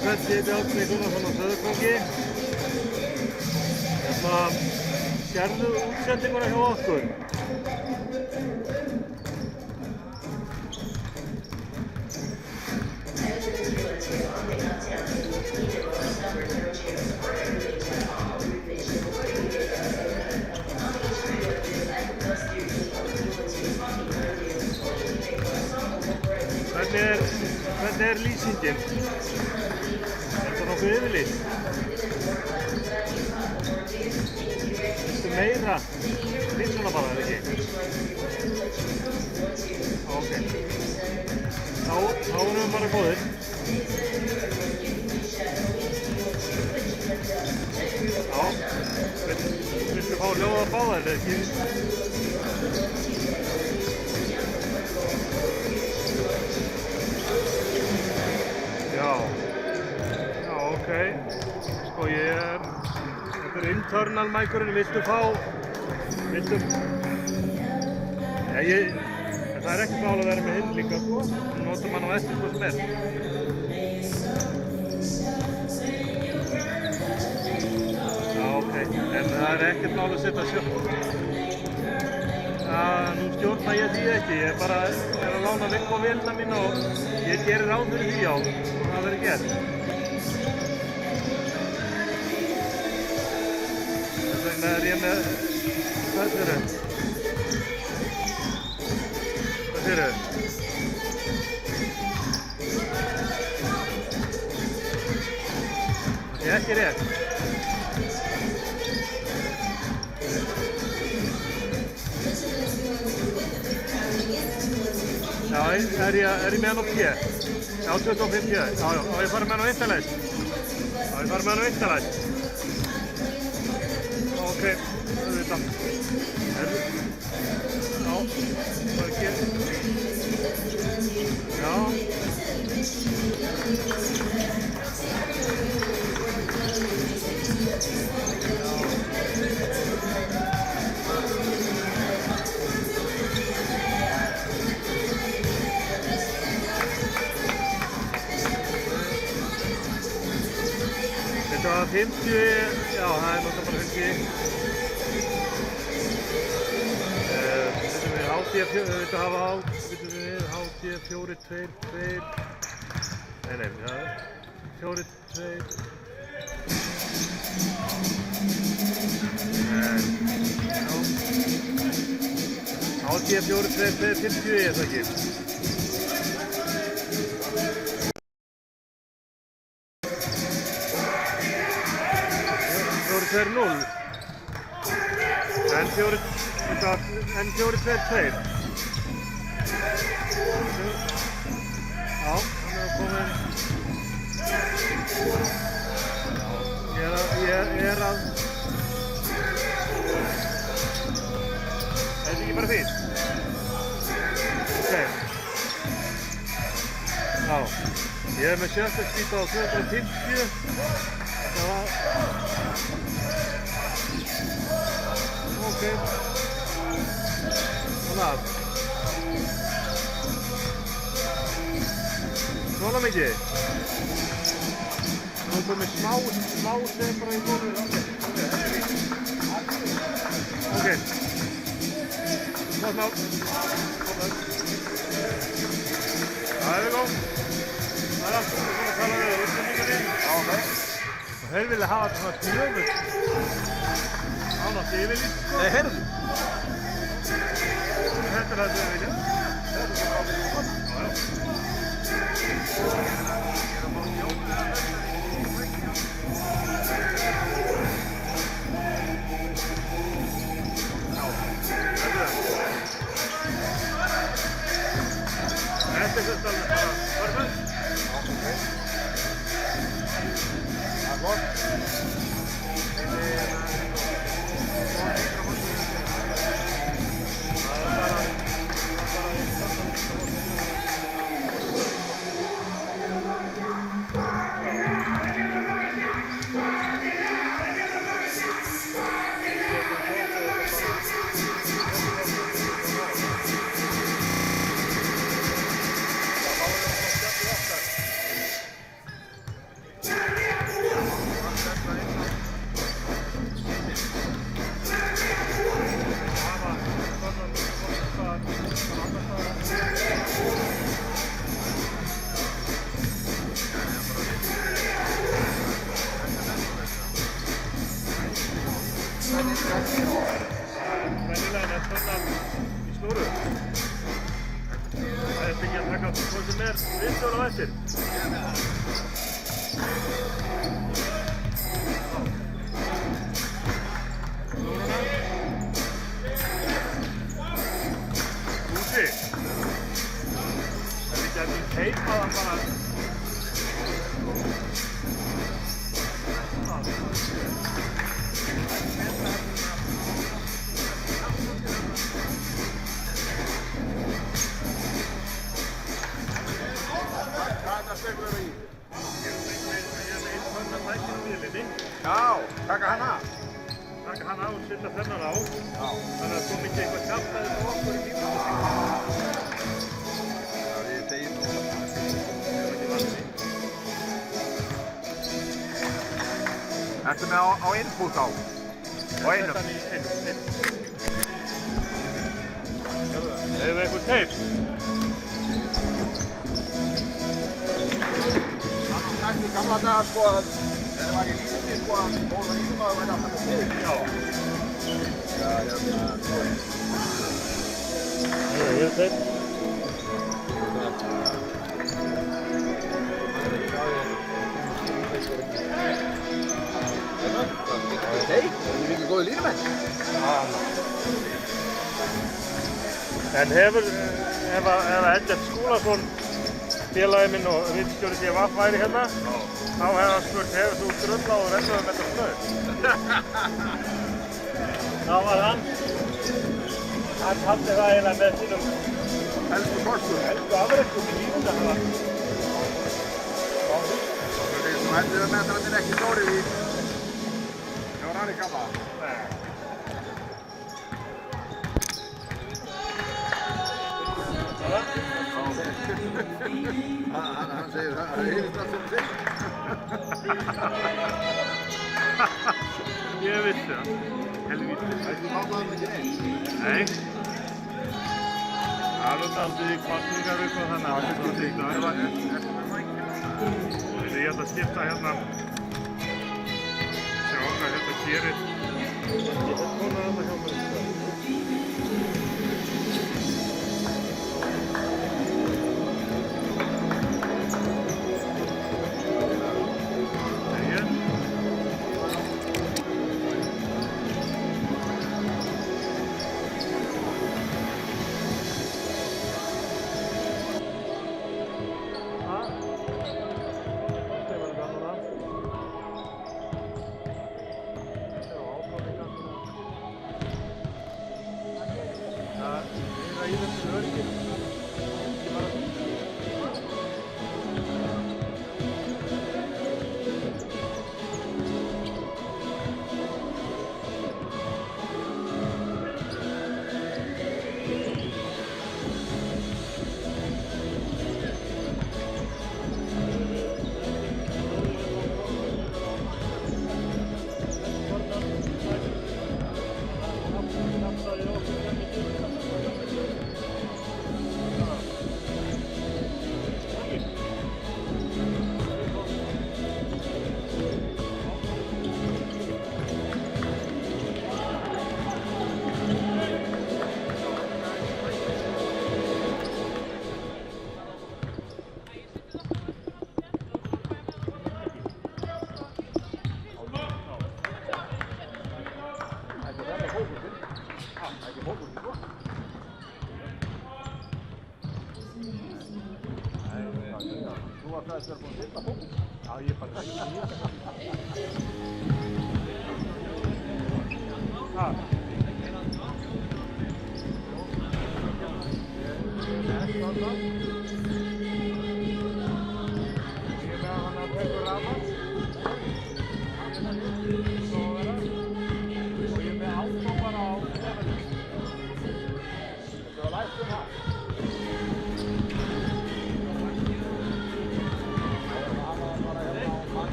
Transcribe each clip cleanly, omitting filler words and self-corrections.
Hvert heiti Árni Gunnarsson á Söðurkróki. Sérðu útsendinguna hjá okkur? Hvernig lýsingin? Það nokkuð yfirlýst? Viltu meira? Finnst svona bara, eða ekki? Ok. Þá erum við bara góðir. Já. Viltu fá ljóða að báða, eða ekki? Já, ok. Sko þetta internal mækurinn, viltu fá, það ekki mál að vera með hinn líka, sko. Þú notar mann á eftir hvað sem Já, ok, en það ekkert mál að setja sjálf. Nú stjórna ég því ekki, ég bara að lána Viggo vélina mína og ég gerir ráð fyrir því, já, það verður gert. Þess vegna ég með, hvað fyrir? Það sé ekki rétt. Já, er ég með hann á P? Já, 25 P. Já, og ég fara með hann á Interlæst. Ok, auðvitað. Já, hvað er ekki? Já. Þetta var 50, já það er náttúrulega bara 50. Þetta hafa HT 422, nei, 422. HT 422, 50 er það ekki. 420. N422. Já, hann er komin. Ég er að... Er þetta ekki bara fínt? Ok. Já, ég er með sjöfnarskýta á 250. Það var... Ok. Svona. Svona mikið. Nú komið smá sem bara í gólfið. Ok. Smá. Það er við góð. Það er allt svona að tala við útlendingarnir. Ok. Og þeir vilja hafa þetta svona tjöfut. Annars yfirlýst, sko. Nei, heyrðu. Þetta er það sem við vilja. Þetta er þetta bara förfund. Það er gott. Venjulega næstan í snúru. Það er ekki að taka á hvað sem vinstjóra á eftir. Snúruna. Úti. Það er ekki að teipa það bara. Já, taka hann af. Taka hann af og setja þennan á. Já. Þannig að kom ekki eitthvað kjaftaði á okkur í lífsbústingu. Já, ég tegir nú. Það er ekki vanni. Ertu með á innbútt á? Á einum? Þetta í einu. Hefur við eitthvað teip? Það var kannski í gamla daga sko að það var ekki lítið sko að góða ísmaður væri alltaf með teip. Já. Já, Ég er teip. Teip? Það er mikið góði línumenn. En hefur Ellert Skúlason, félagi minn og ritstjóri DFF væri hérna, þá hefði hann spurt, hefur þú drullað og rennaði með þetta snöð? Þá var hann taldi það eiginlega með sínum Helstu kostum. helstu afrekum í lífuna það var. Það er svo heldur að metrarnir ekki stórir í hjá Rari Gamla. Nei. Hann segir það, það heyrist allt sem þig. Ég vissi það. Helvíti. Það er ekki málaðum ekki neitt. Nei. Það er aldrei kvartningarvik og þannig að það er svolítið í dag. Ég ætla að skipta hérna. Sjá hvað þetta gerir. Ég hef konað þetta hjá mér.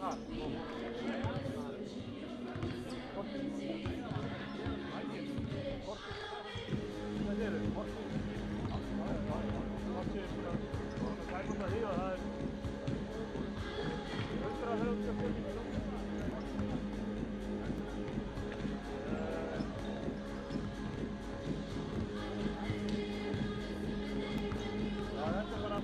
Hvað er þetta? Það er komið að hýfa, það er 130 km. Já, þetta er bara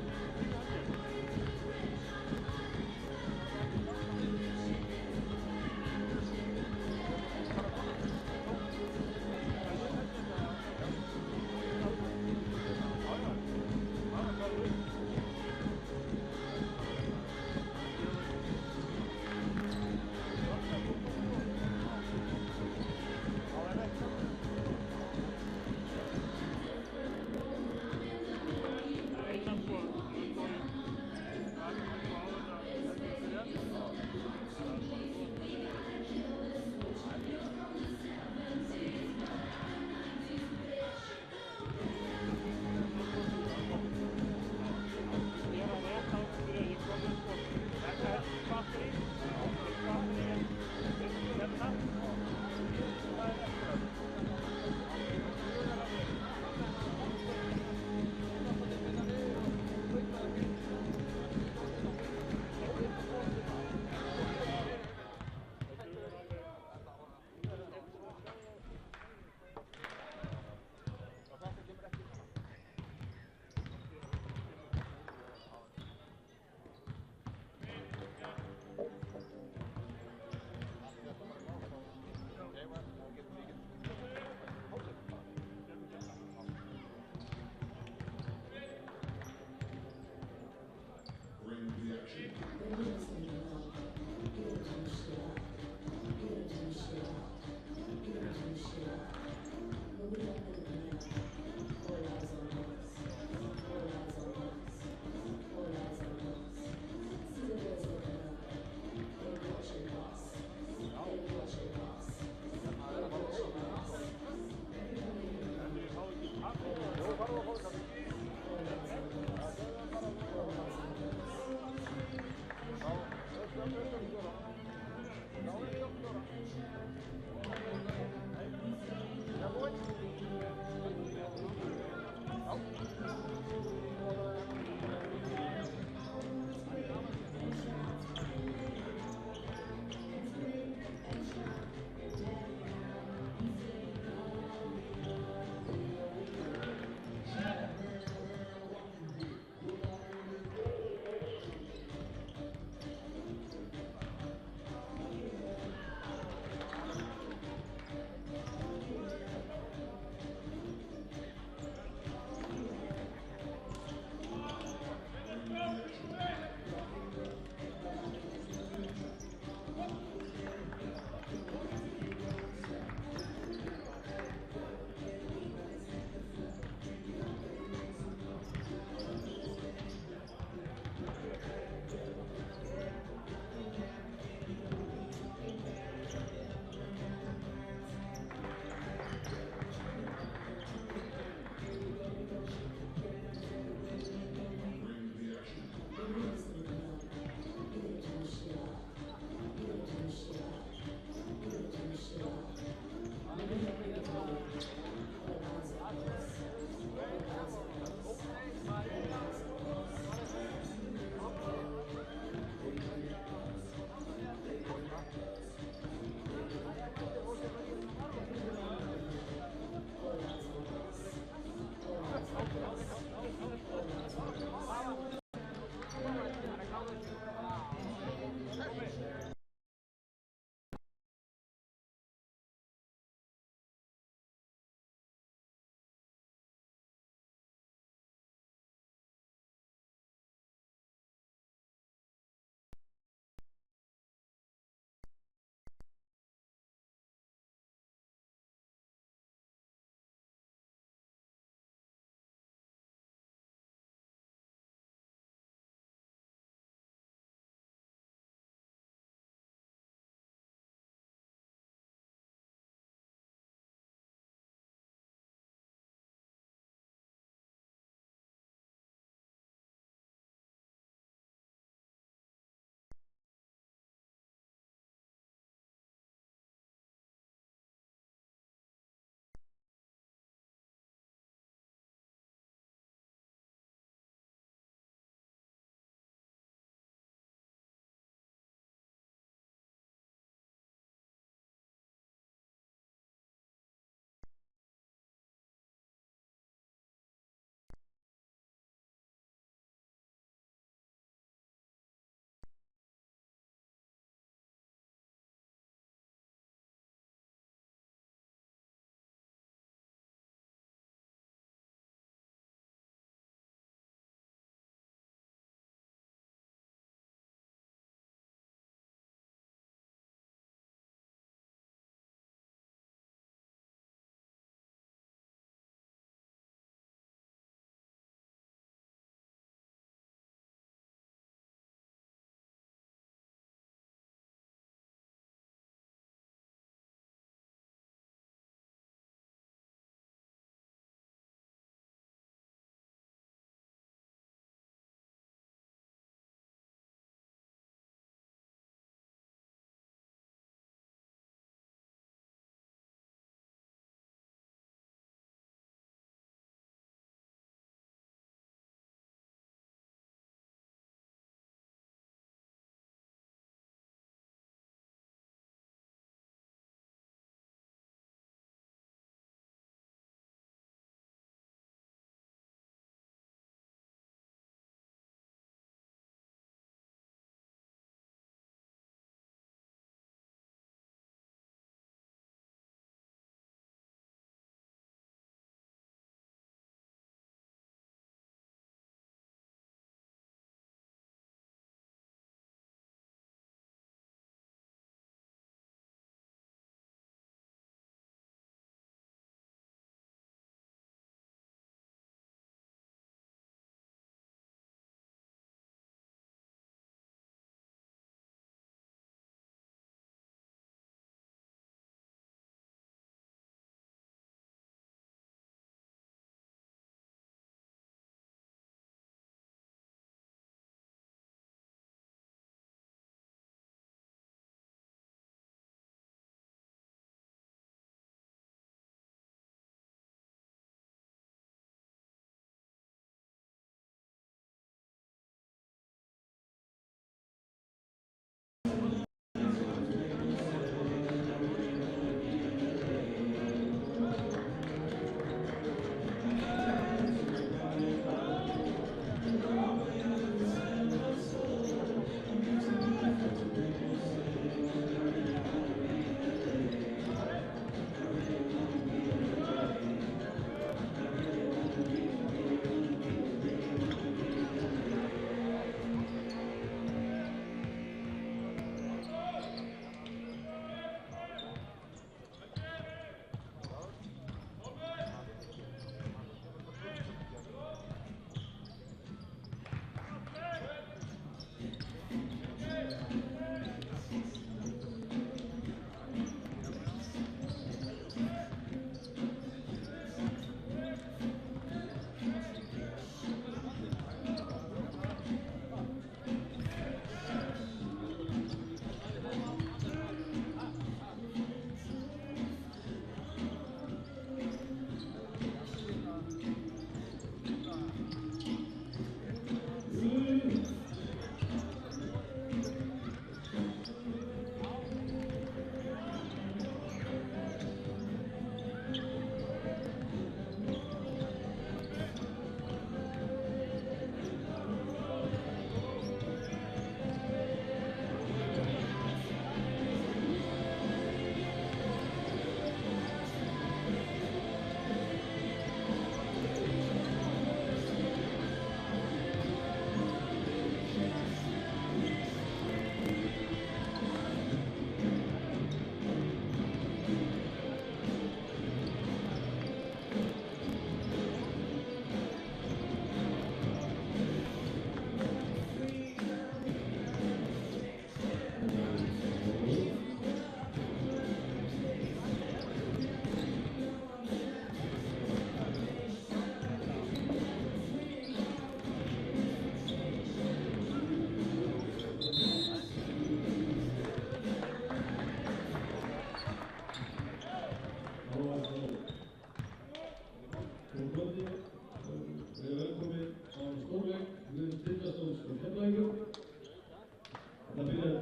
Jawohl.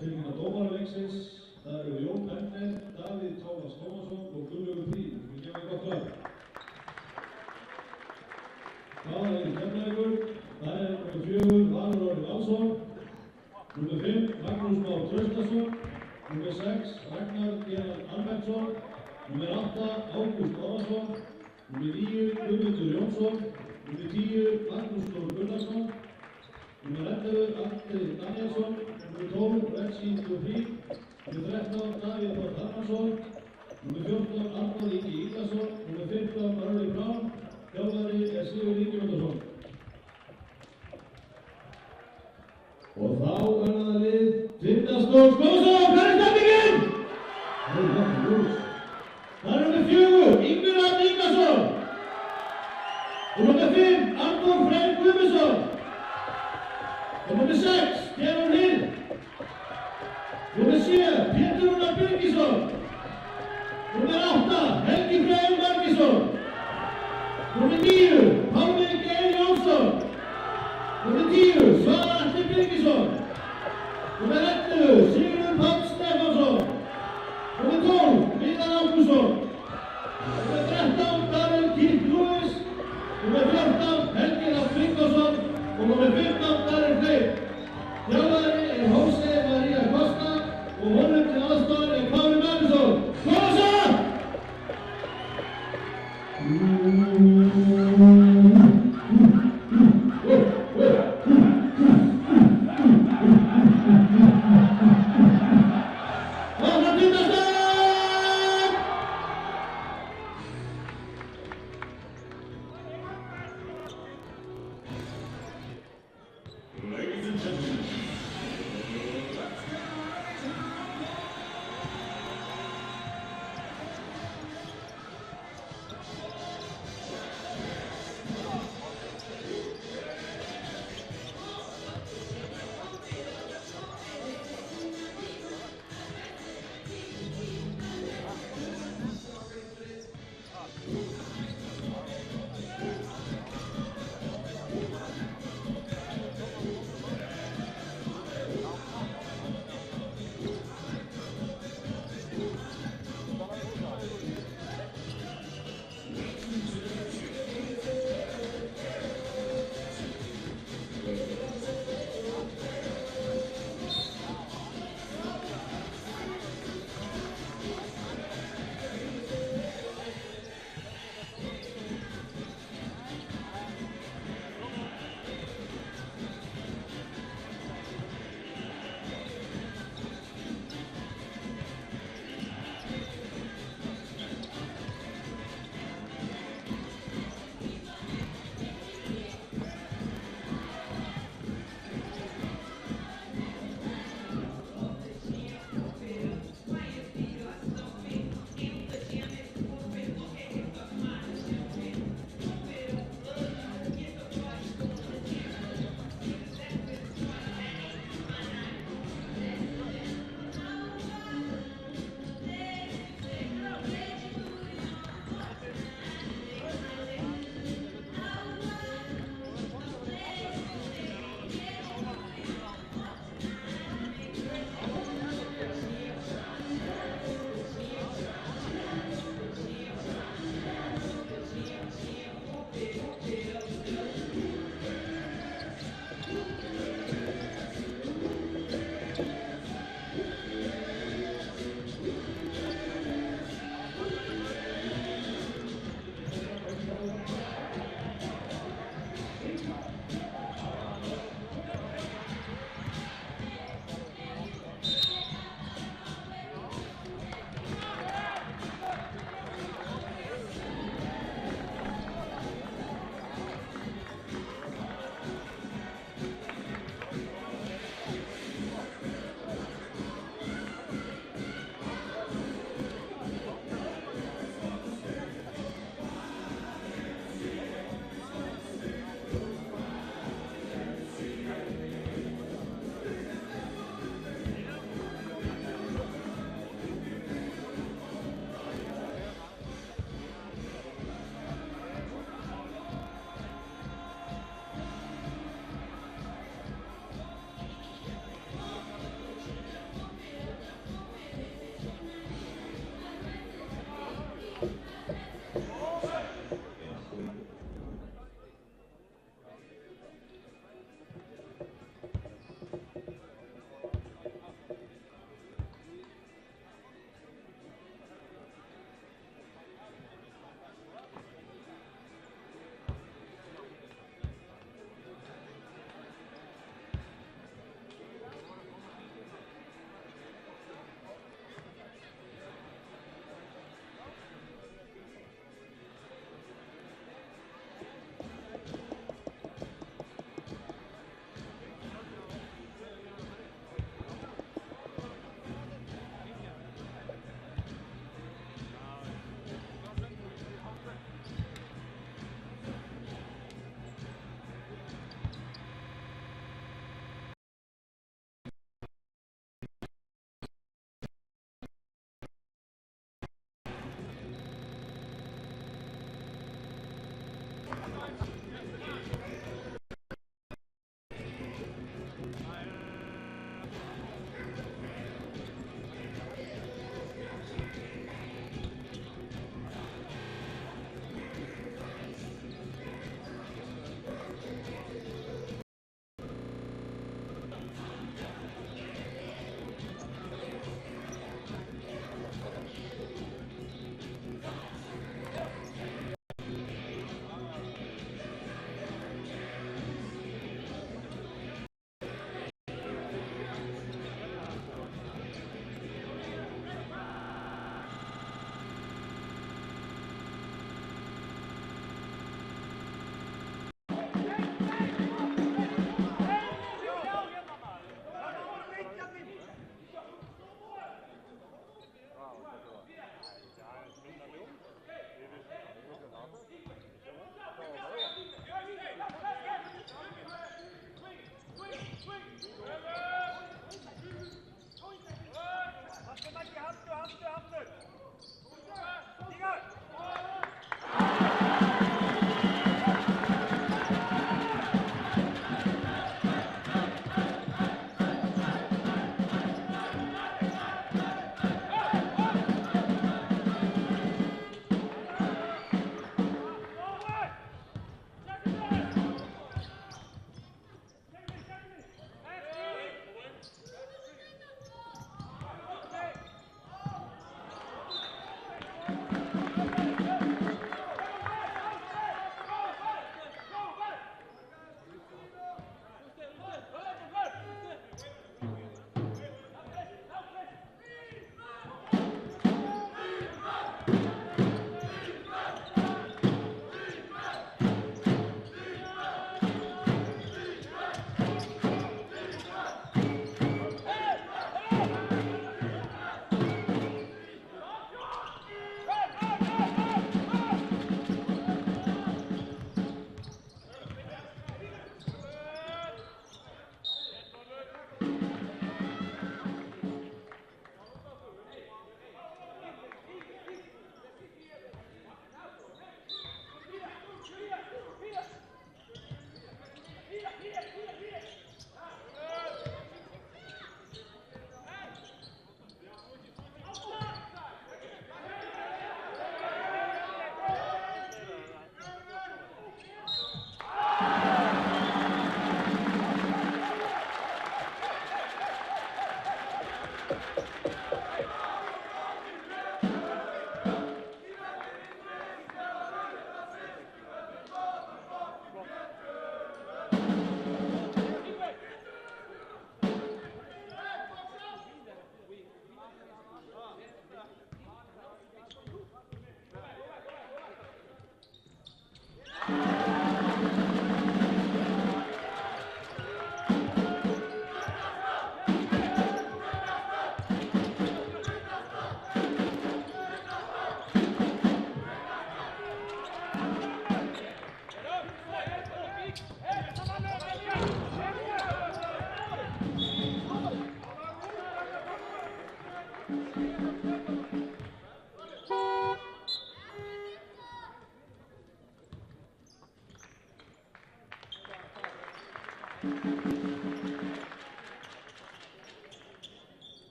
tilkynna dómara leiksins. Það eru Jón Bentner, Davíð Tómas Tómasson og Gunnlaugur Fríð. Við gefum gott klapp. Aðallega Keflavíkur, það er nr. 4 Valur Orri Valsson, nr. 5 Magnús Már Traustason, nr. 6 Ragnar Gerald Albertsson, nr. 8 Ágúst Orrason, nr. 9 Guðmundur Jónsson, nr. 10 Magnús Þór Gunnarsson, nr. 11 Andri Danielsson, nr. 12 Regín Dufríð, nr. 13 Davíð Þór Harmarsson, nr. 14 Arnór Ingi Íglason, nr. 15 Örli Brán. Þjálfari er Sigurður Ingi Jónsson. Og þá er það lið Tindastóls Skósson, hver er stemmingin? Það er nokkuð ljós. Það er nr. 4, Ingur Árni Ingarsson. Og nr. 5, Arnór Freyr Guðmundsson. Og nr. 6, Tjárón Hill. Nr. 7, Pétur Rúnar Birgisson. Nr. 8, Helgi Freyr Margísson. Nr. 9, Pálmi Geir Jónsson. Nr. 10, Svavar Atli Birgisson. Nr. 11, Sigurður Páll Stefánsson. Nr. 12, Viðar Ágústsson. Nr. 13, Davíð Kirk Lewis. Nr. 14, Helgi Rafn Tryggvason. Og nr. 15, Daríð Freyr. Þjálfari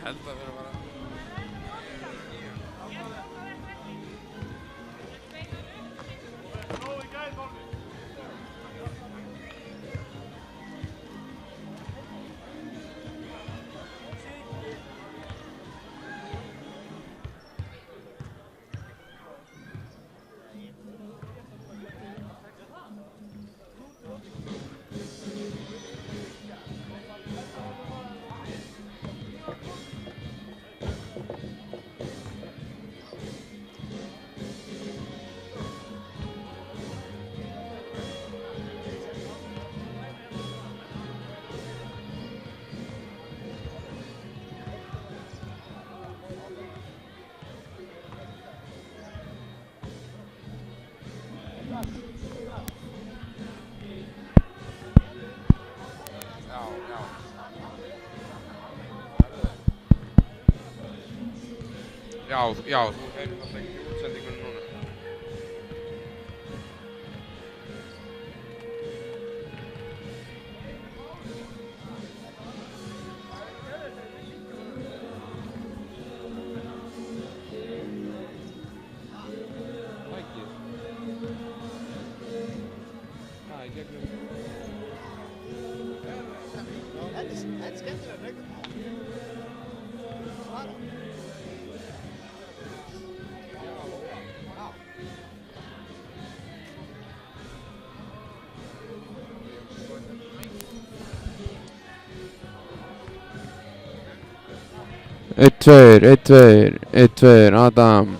held að vera bara Já, þú heyrðir alltaf ekki í útsendingunni núna. Tækið. Í gegnum. Þetta er skemmtilega leikur. Svara. Einn, tveir, Adam.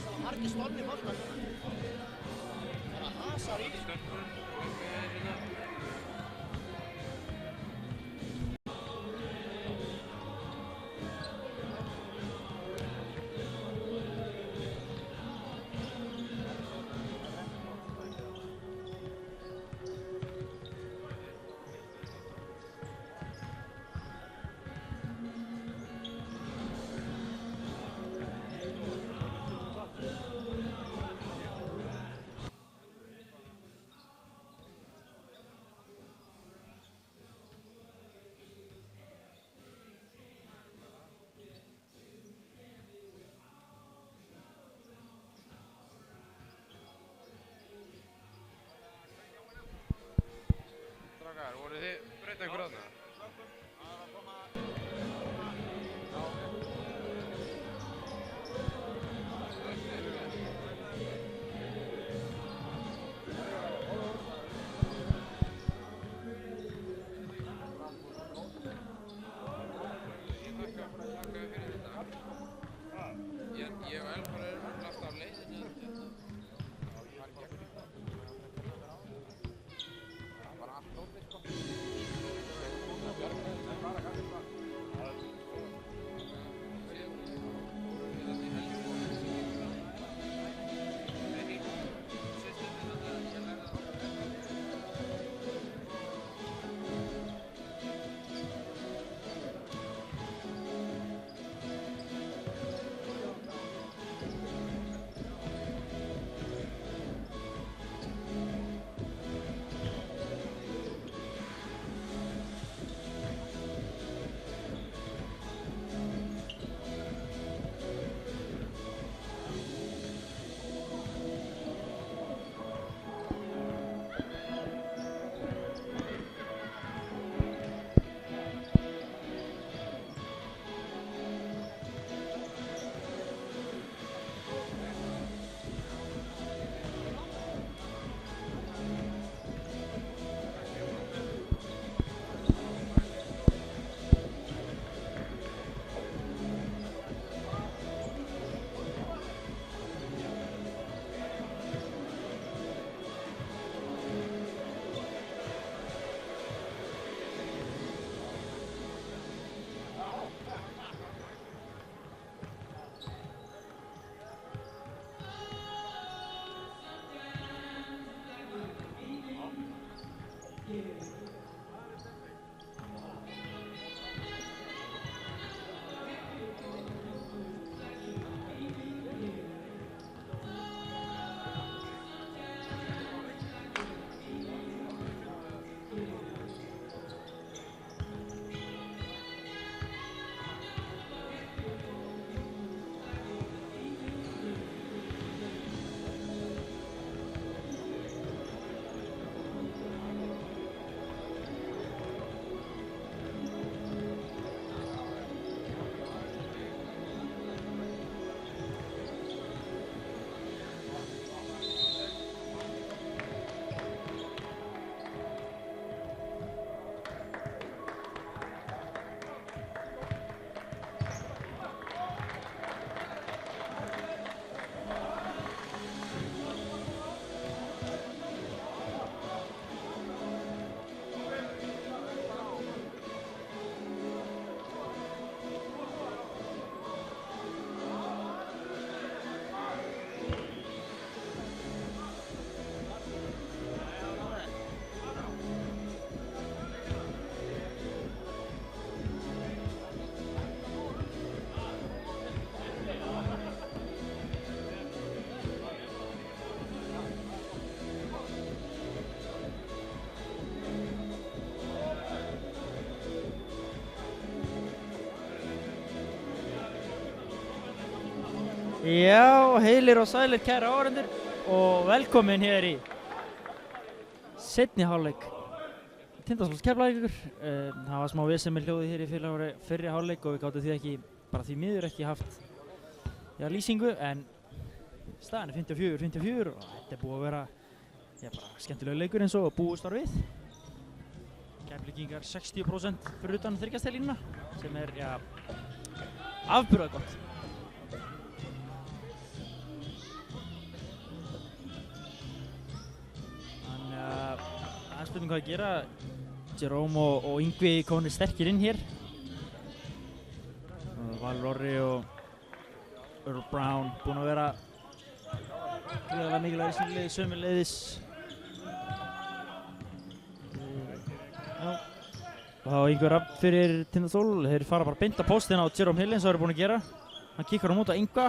Já, heilir og sælir kæra áhorfendur og velkomin hér í seinni hálfleik Tindastóls Keflavíkur. Það var smá vesen með hljóðið hér í fyrri hálfleik og við gátum því ekki, bara því miður ekki haft lýsingu, en staðan er 54-54 og þetta er búið að vera bara skemmtilegur leikur eins og búist var við. Keflvíkingar 60% fyrir utan þriggjastaglínuna sem er afburða gott. Það er spurning hvað að gera. Jerome og Yngvi komnir sterkir inn hér. Valur Orri og Earl Brown búin að vera gríðarlega mikilvægir í sínu liði sömuleiðis. Og Yngvi Rafn fyrir Tindastól. Þeir fara bara beint á póstina á Jerome Hill eins og þeir eru búin að gera. Hann kikkar á móti á Yngva.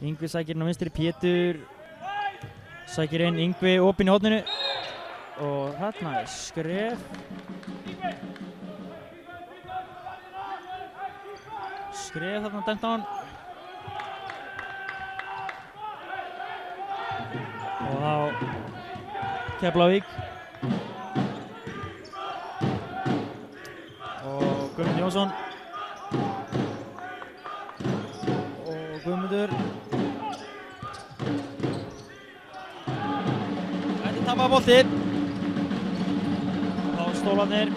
Yngvi sækir inn á vinstri, Pétur sækir inn, Yngvi opinn í horninu og þarna er skref. Skref þarna dæmt á hann. Og þá Keflavík. Og Guðmundur Jónsson. Og Guðmundur. Þetta er tapað bolti. Stólarnir.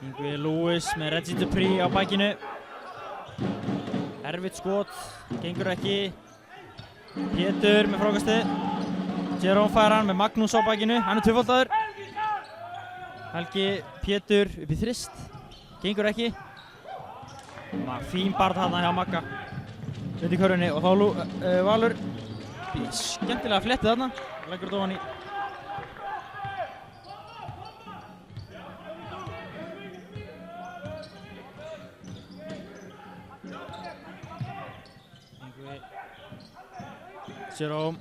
Yngvi Lewis með Reggie Dupree á bakinu. Erfitt skot, gengur ekki. Pétur með frákastið. Jerome fær hann með Magnús á bakinu, hann er tvöfaldaður. Helgi Pétur upp í þrist, gengur ekki. Fín barð þarna hjá Magga. Þetta í körfunni og þá Valur. Skemmtilega flettið þarna, leggur þetta ofan í. Jerome.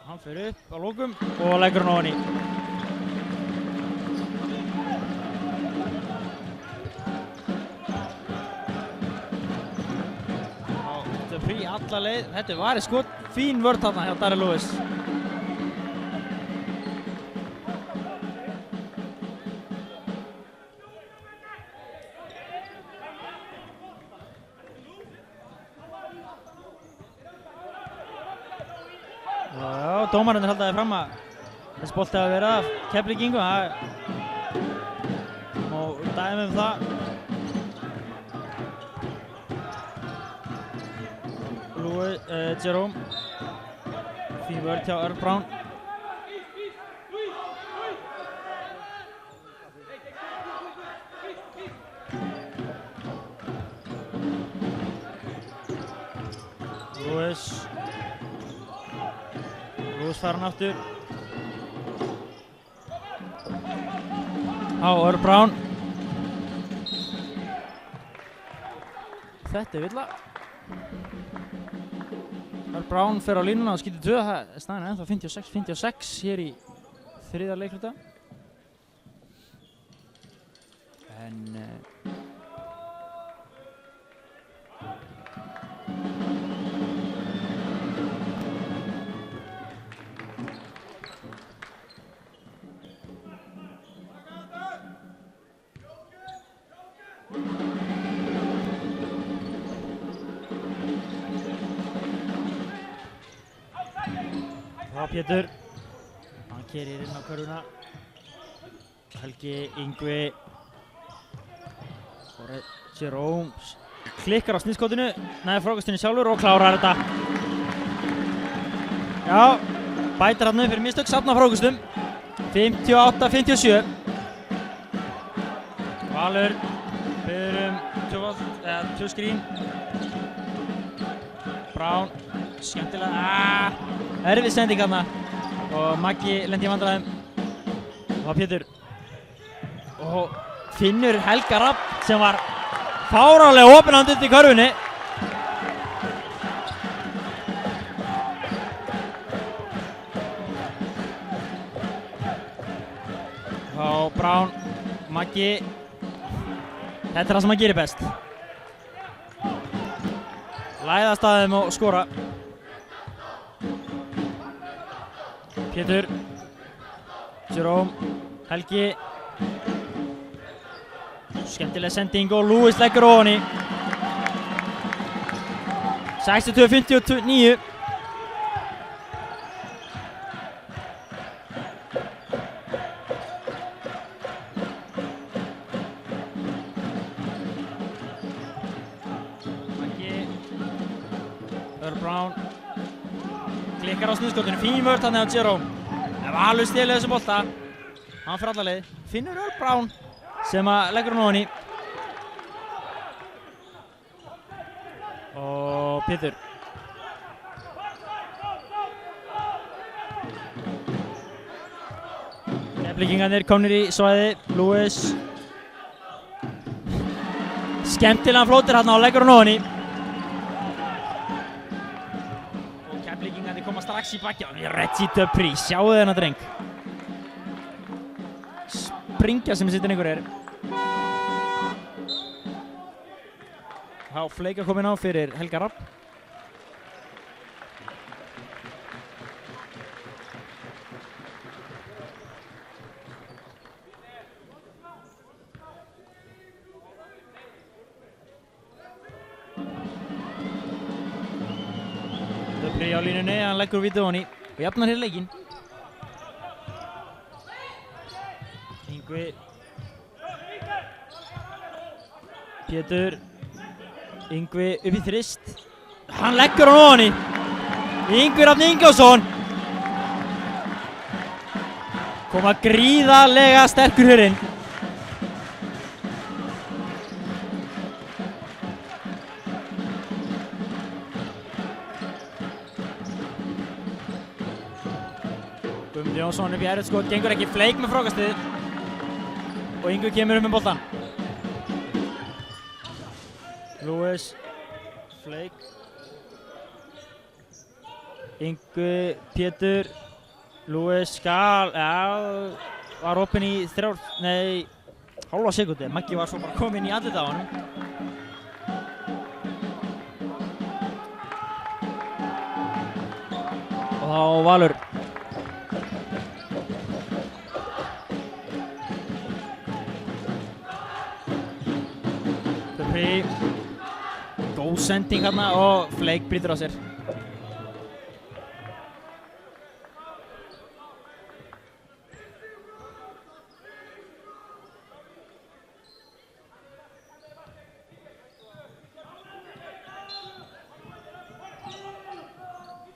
Hann fer upp á lokum og leggur hann ofan í. Þetta er frí alla leið. Þetta er varið skot. Fín vörn þarna hjá Darrell Lewis. Dómarinn haldaði fram að þessi bolti hafi verið af Keflvíkingum. Það má dæmi það. Jerome. Fín vörn hjá Earl Brown. Lewis fær hann aftur. Á Earl Brown. Þetta er villa. Earl Brown fer á línuna og skýtur 2. Staðan er ennþá 56-56 hér í þriðja leikluta. Pétur, hann keyrir inn á körfuna. Helgi, Yngvi og Jerome klikkar á sniðskotinu, næði frákastinu sjálfur og klárar þetta. Já, bætir hann upp fyrir mistök, safnar frákastum. 58-57. Valur biður tvö skrín. Brown, skemmtilega. Erfið sending þarna og Maggi lendi í vandræðum. Og það Pétur. Og finnur Helga Rafn sem var fáránlega opinand út í körfunni. Þá Brown, Maggi Þetta er það sem hann gerir best. Læðast að þeim og skora. Pétur. Jerome. Helgi. Skemmtileg sending og Lewis leggur ofan í. 62-59. Earl Brown klikkar á snuðskotinu, fín vörð þarna á Jerome. Valur stelur þessu bolta. Hann fyrir alla leið. Finnur Earl Brown sem að leggur hann ofan í. Og Pétur. Keflvíkingarnir komnir í svæði. Lewis. Skemmtilegan flótur þarna og leggur hann ofan í. Koma strax í bakki á Reggie Dupree, sjáu þennan dreng. Springja sem sittir einhver Þá Fleika komin á fyrir Helga Rapp. Dupree á línunni, hann leggur vítið ofan í og jafnar hér leikinn. Yngvi. Pétur. Yngvi upp í þrist. Hann leggur hann ofan í. Yngvi Rafn Ingvarsson. Koma gríðarlega sterkur hér inn. Guðmundur Jónsson upp í erfitt skot, gengur ekki, Fleik með frákastið og Yngvi kemur upp með boltann. Lewis, Fleik, Yngvi, Pétur, Lewis skal, var opinn í hálfa sekúndu, Maggi var svo bara kominn í andlitið á honum. Og þá Valur. Góð sending hérna og Fleik brýtur á sér.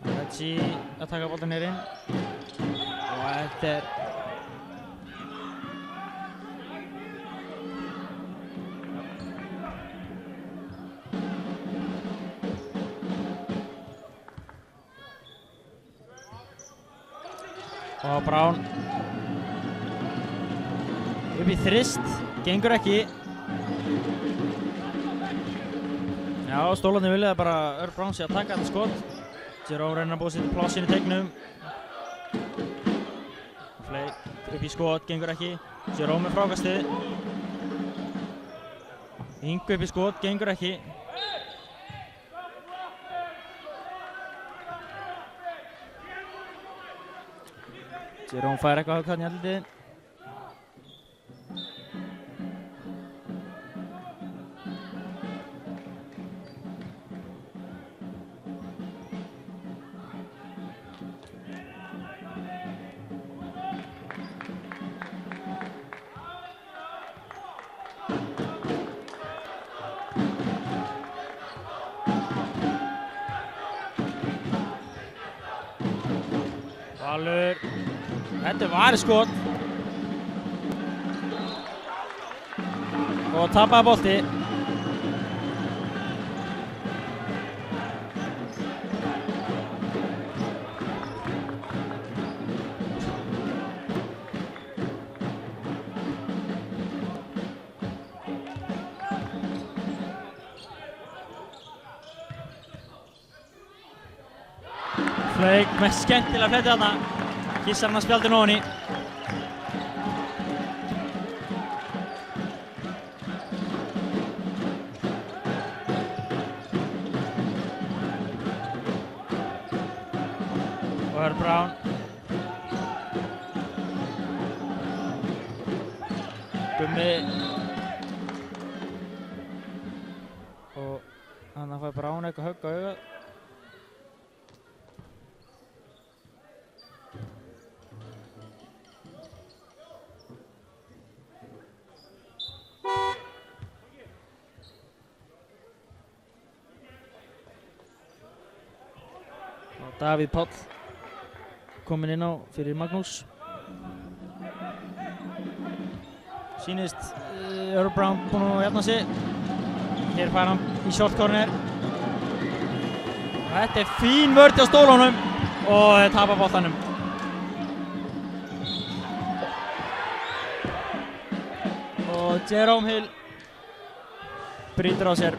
Reggie að taka boltan hér inn og þetta og Brown upp í þrist, gengur ekki. Já, stólarnir vilja bara Earl Brown sé að taka þetta skot. Jerome reynir að búa sér til plássin í tegnum. Fleik upp í skot, gengur ekki. Jerome með frákastið. Yngvi upp í skot, gengur ekki. Jerome fær eitthvað högg hann í andlitið. Valur. Þetta er varskot. Og tapaði bolti. Fleik með skemmtilega fletti þarna. Kissar hann að spjaldinu ofan í. og Herb Brown. Gummi. Og hann fær Brown eitthvað högg á augað. Davíð Páll kominn inn á fyrir Magnús. Sýnist Herb Brown búinn að jafna sig. Hér fær hann í short corner. Þetta fín vörn á stólunum og þeir tapa boltanum. Og Jerome Hill brýtur á sér.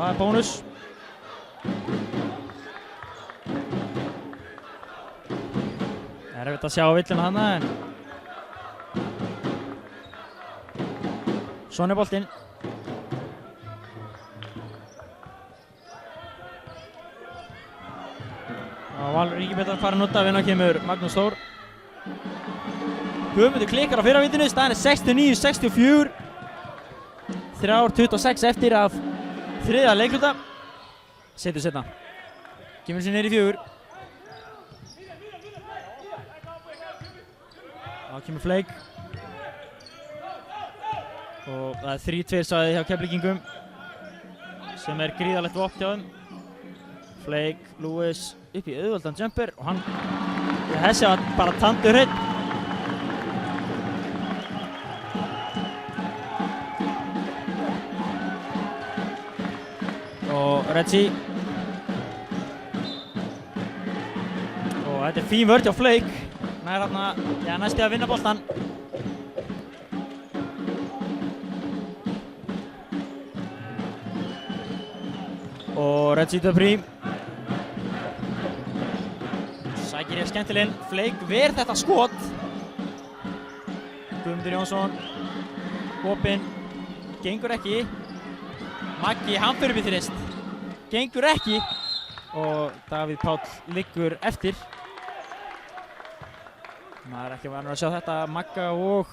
Það bónus. Það erfitt að sjá villuna þarna en svona boltinn. Valur Ingibertar farin út af, inn á kemur Magnús Þór. Guðmundur klikkar á fyrra vítinu, staðan er 69-64. 3:26 eftir af þriðja leikluta. Setur setna. Kemur sér niður í 4. Þá kemur Flake. Og það er 3-2 sagði hjá Keflvíkingum. Sem er gríðarlegt vopn hjá þeim. Flake, Lewis upp í auðveldan jumper og hann þessi var bara tandur hreinn. Og Reggie. Og þetta er fín vörn hjá Flake. Nær hérna, já, næsti að vinna boltan. Og Reggie Dupree. Sækir ég skemmtileginn. Flake ver þetta skot. Guðmundur Jónsson. Opinn. Gengur ekki. Maggi, hann fyrir upp í þrist. Gengur ekki. Og Davíð Páll liggur eftir. Maður er ekki vanur að sjá þetta. Magga og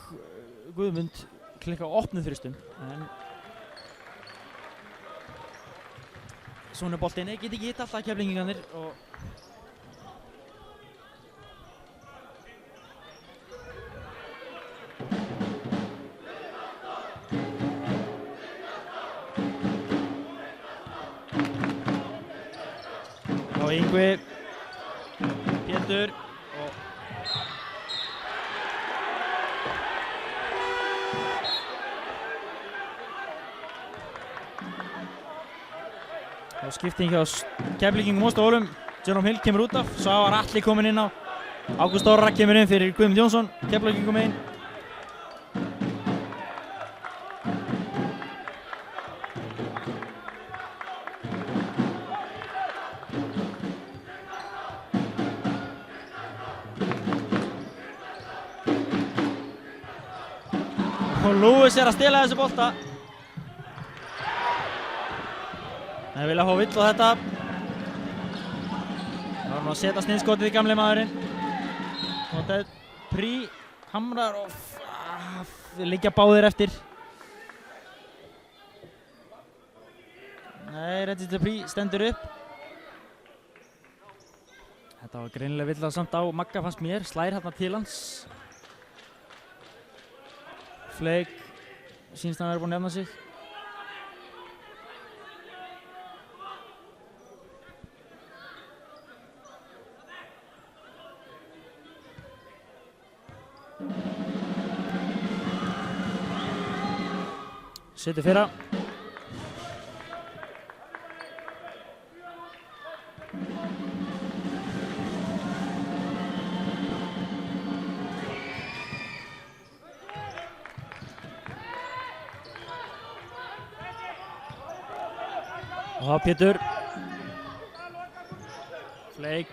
Guðmund klikka á opnum þristum. En svona boltinn get ekki hitt alltaf Keflvíkingarnir og Yngvi, Pétur og skipting hjá Keflvíkingum og Stólum. Jerome Hill kemur út af, svo var Atli kominn inn á. Ágúst Orra kemur inn fyrir Guðmund Jónsson, Keflvíkingum einn. Og Lewis er að stela þessu bolta. Það vilja fá vill á þetta. Það var nú að setja sniðskotið í gamli maðurinn. Og þetta er Dupree, hamrar og liggja báðir eftir. Nei, Reggie Dupree stendur upp. Þetta var greinilega vill samt á Magga fannst mér, slær hérna til hans. Flake sýnst hann að vera búinn að jafna sig. Setur fyrra. Og þá Pétur. Flake.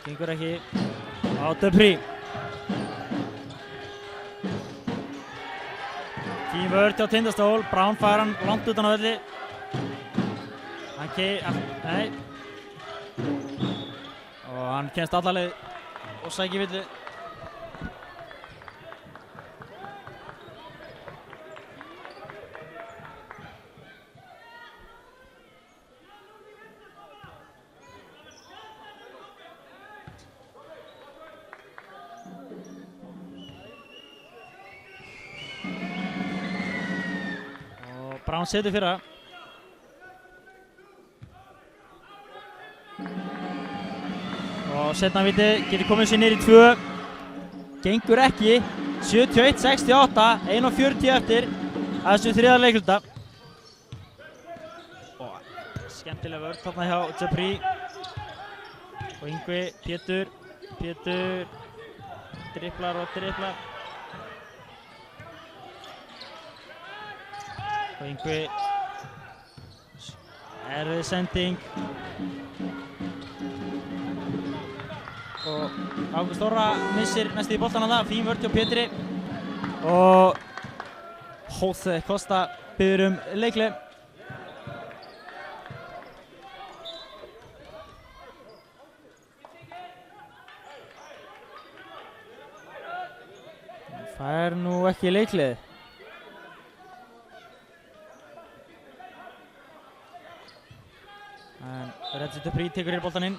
Gengur ekki. Og Dupree. Fín vörð hjá Tindastól, Brown fær hann langt utan á velli. Nei. Og hann kemst alla leið og sækir villu. Brown setur fyrra. Og setna viti getur komið sér niður í 2. Gengur ekki. 71-68, 1:40 eftir að þessu þriðja leikluta. Og skemmtilega vörð þarna hjá Jabri. Og Yngvi, Pétur dribblar og dribblar. Og Yngvi, erfið sending. Og Ágúst Þorra missir næstu í boltan að það, fín vörð hjá Pétri. Og Jose Costa biður leikhlé. Fær nú ekki leikhlé. En Reggie Dupree tekur hér boltan inn.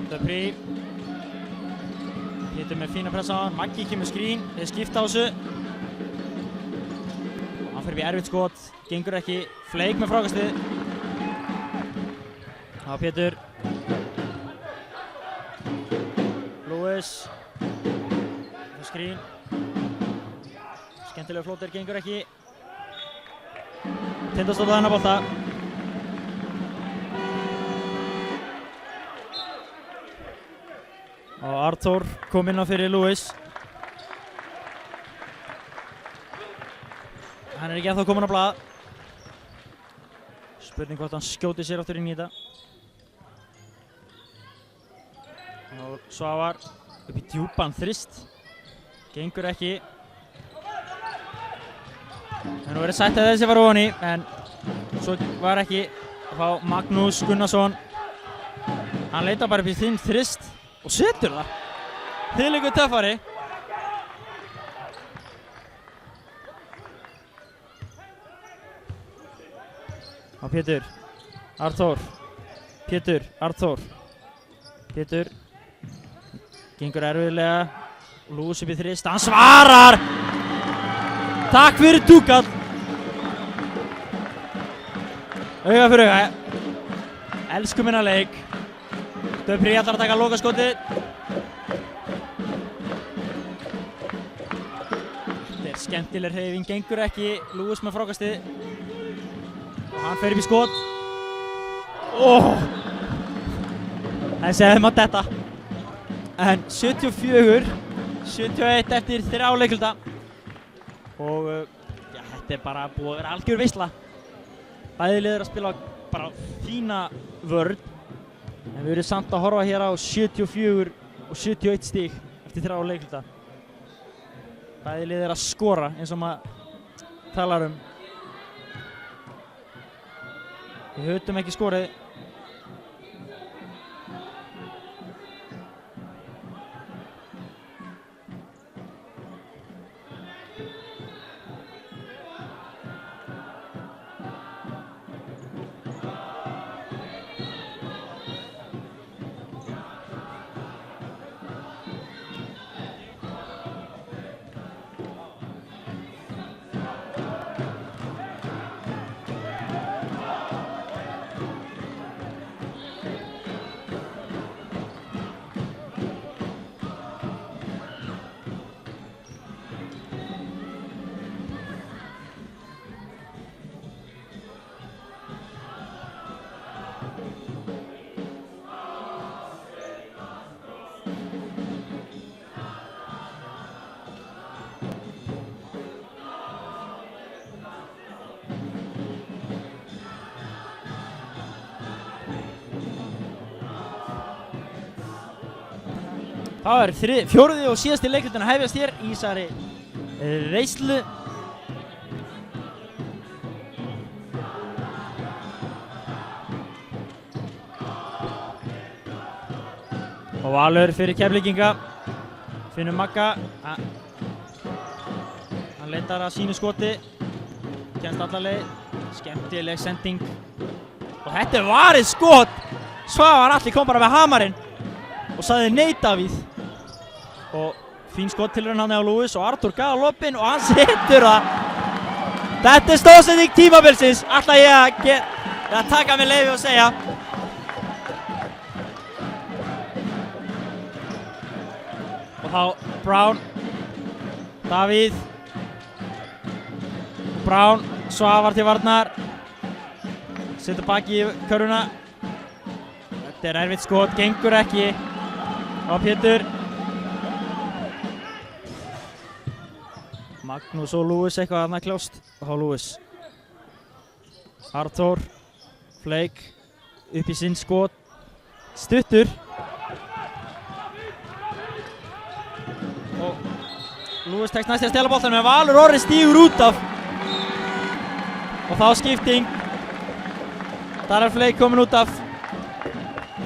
Dupree. Pétur með fína pressa á hann. Maggi kemur skrín. Þeir skipta á þessu. Hann fer upp í erfitt skot. Gengur ekki. Fleik með frákastið. Það var Pétur. Lewis. Skrín. Skemmtilega flóter. Gengur ekki. Tindastóll á þennan bolta. Og Arthur kom inn á fyrir Lewis. Hann ekki ennþá kominn á blað. Spurning hvort hann skjóti sér aftur inn í þetta. Og Svavar upp í djúpan þrist. Gengur ekki. En nú verið sætt að þessi var ofan í, en svo var ekki að fá Magnús Gunnarsson. Hann leitar bara upp í þinn þrist. Og setur það. Þvílíkur töffari. Og Pétur. Arthur. Pétur. Arthur. Pétur. Gengur erfiðlega. Lús upp í þrist. Hann svarar! Takk fyrir Dúkall. Auga fyrir auga. Elsku minna leik. Dupree ætlar að taka lokaskotið. Þetta er skemmtileg hreyfing, gengur ekki. Lewis með frákastið. Og hann fer upp í skot. Þessi hefði mátt detta. En 74-71 eftir 3 leikluta. Og ja, þetta er bara búið að vera algjör veisla. Bæði liðir að spila bara fína vörn. En við erum samt að horfa hér á 74 og 71 stíg eftir 3 leikluta. Bæði lið að skora eins og maður talar Við höfum ekki skorið. Það er fjórði og síðasti leiklutin að hefjast hér í þessari veislu. Og Valur fyrir Keflvíkinga. Finnur Magga. Hann leitar að sínu skoti. Kemst alla leið. Skemmtileg sending. Og þetta varið skot. Svavar Atli kom bara með hamarinn og sagði nei Davíð. Og fín skot tilraun hann á Lewis og Arthur gaf lobbinn og hann setur það. Þetta er stóðsending tímabilsins. Ætla ég að taka mig leyfi og segja. Og þá Brown, Davíð, Brown, Svavar til varnar, setur baki í körfuna. Þetta er erfitt skot, gengur ekki. Og Pétur. Magnús og Lewis eitthvað annað kljást. Og þá Lewis. Arthur, Fleik, upp í sinn skot, stuttur. Og Lewis tekst næst í að stela boltanum en Valur Orri stígur út af. Og þá skipting. Þar er Fleik komin út af.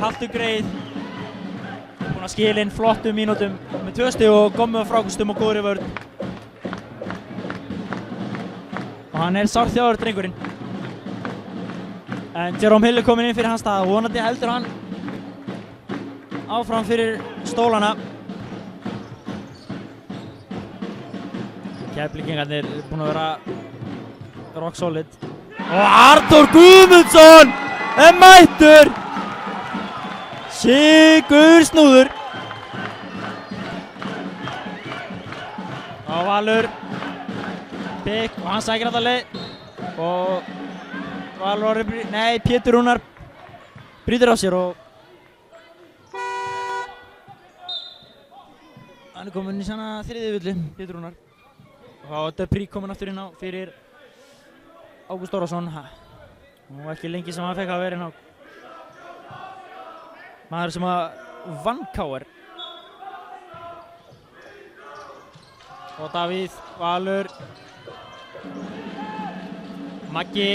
Haltur Greið. Búinn að skila inn flottum mínútum með 2 stig og komið á frákustum og góðri vörn. Og hann er sárt þjáður drengurinn. En Jerome Hill er komin inn fyrir hans stað og vonandi heldur hann áfram fyrir stólana. Keflvíkingarnir er búin að vera rock solid. Og Arthur Guðmundsson er mættur! Sigur snúður. Og Valur Bygg og hann sækir alla leið. Og Valur Orri, nei, Pétur Rúnar brýtur á sér og hann er komin í svona þriðju villu, Pétur Rúnar. Og Dupri komin aftur inn á fyrir Ágúst Órásson. Nú ekki lengi sem hann fekk að vera inn á. Maður sem að vann KR. Og Davíð, Valur, Maggi,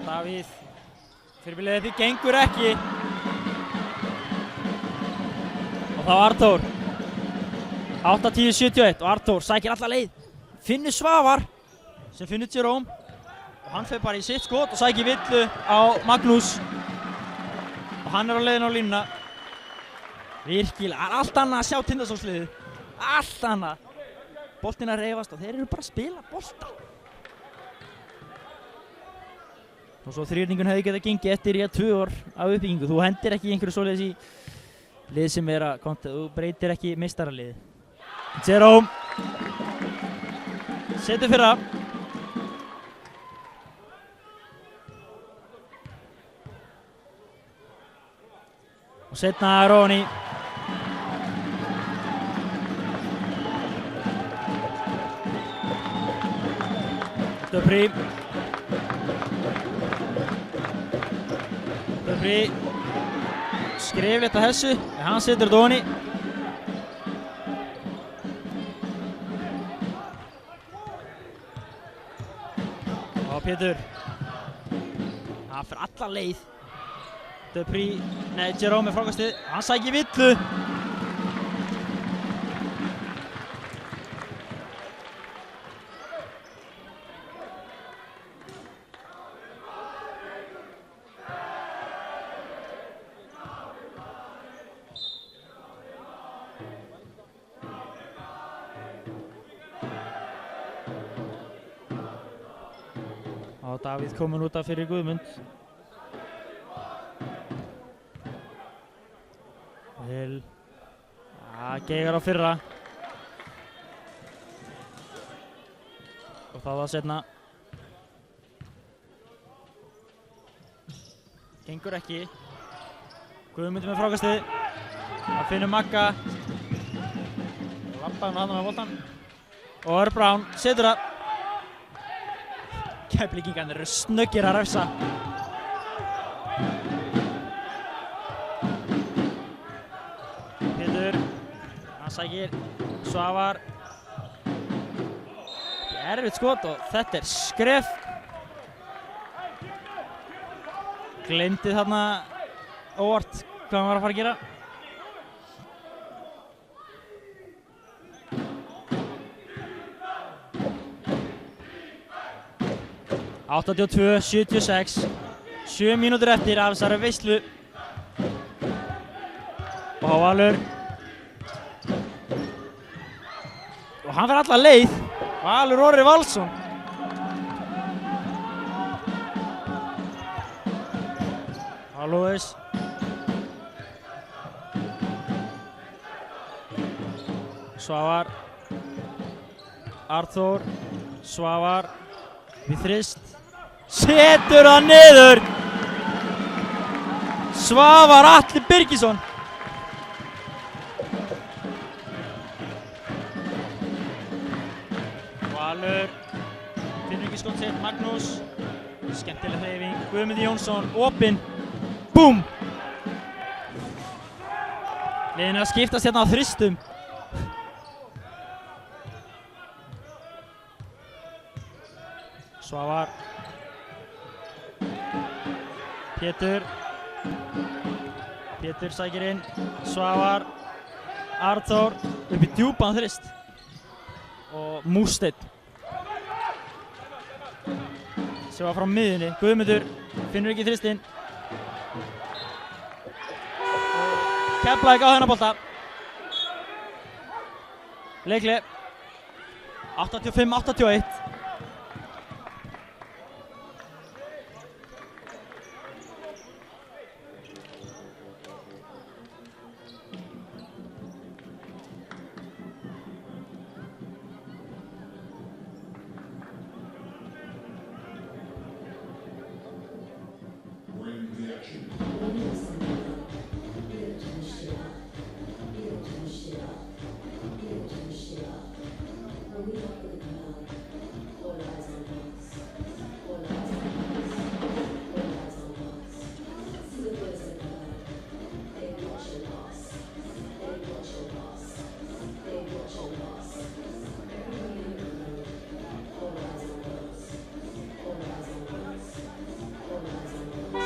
Davíð, fyrirbilið því gengur ekki. Og þá Arthur, 8-10-71 og Arthur sækir alla leið. Finnur Svavar sem finnur Jerome. Og hann fer bara í sitt skot og sækir villu á Magnús. Og hann er á leiðin á línuna. Virkilega, allt annað að sjá Tindastólsliðið. Allt annað. Boltinn að reyfast og þeir eru bara að spila bolta. Og svo þrýrningun hefði getað gengið eftir 2 ár af uppbyggingu. Þú hendir ekki einhverju svoleiðis í lið sem er að konta. Þú breytir ekki meistaraliði. Jerome. Setur fyrir það. Og setna Róni. Dupri. Dupri. Skriflegt að þessu. Hann setur þetta ofan í. Og Pétur. Það fyrir alla leið. Dupri, nei, Jerome er frákastið, hann sækir villu. Og Davíð kominn út af fyrir Guðmund. Hill. Geigar á fyrra. Og það var setna. Gengur ekki. Guðmundur með frákastið. Það finnur Magga. Lappaði hann með boltan. Og Ör Brown setur það. Keflvíkingarnir eru snöggir að refsa. Pétur, sækir Svavar. Erfitt skot og þetta skref. Gleymdi þarna óvart hvað hann var að fara að gera. (82, 76). 7 mínútur eftir af þessari veislu. Og Valur. Og hann fer alla leið. Valur Orri Valsson. Lewis. Svavar. Arþór. Svavar. Við þrist. Setur hann niður. Svavar Atli Birgisson. Valur. Finnur ekki skot sitt. Magnús. Skemmtileg hreyfing. Guðmundur Jónsson. Opinn. Búm! Liðin að skiptast hérna á þristum. Svavar. Pétur. Pétur sækir inn. Svavar. Arþór. Upp í djúpan þrist. Og Músteinn. Sem var frá miðjunni. Guðmundur finnur ekki þristinn. Keflavík á þennan bolta. Leikli. 85-81.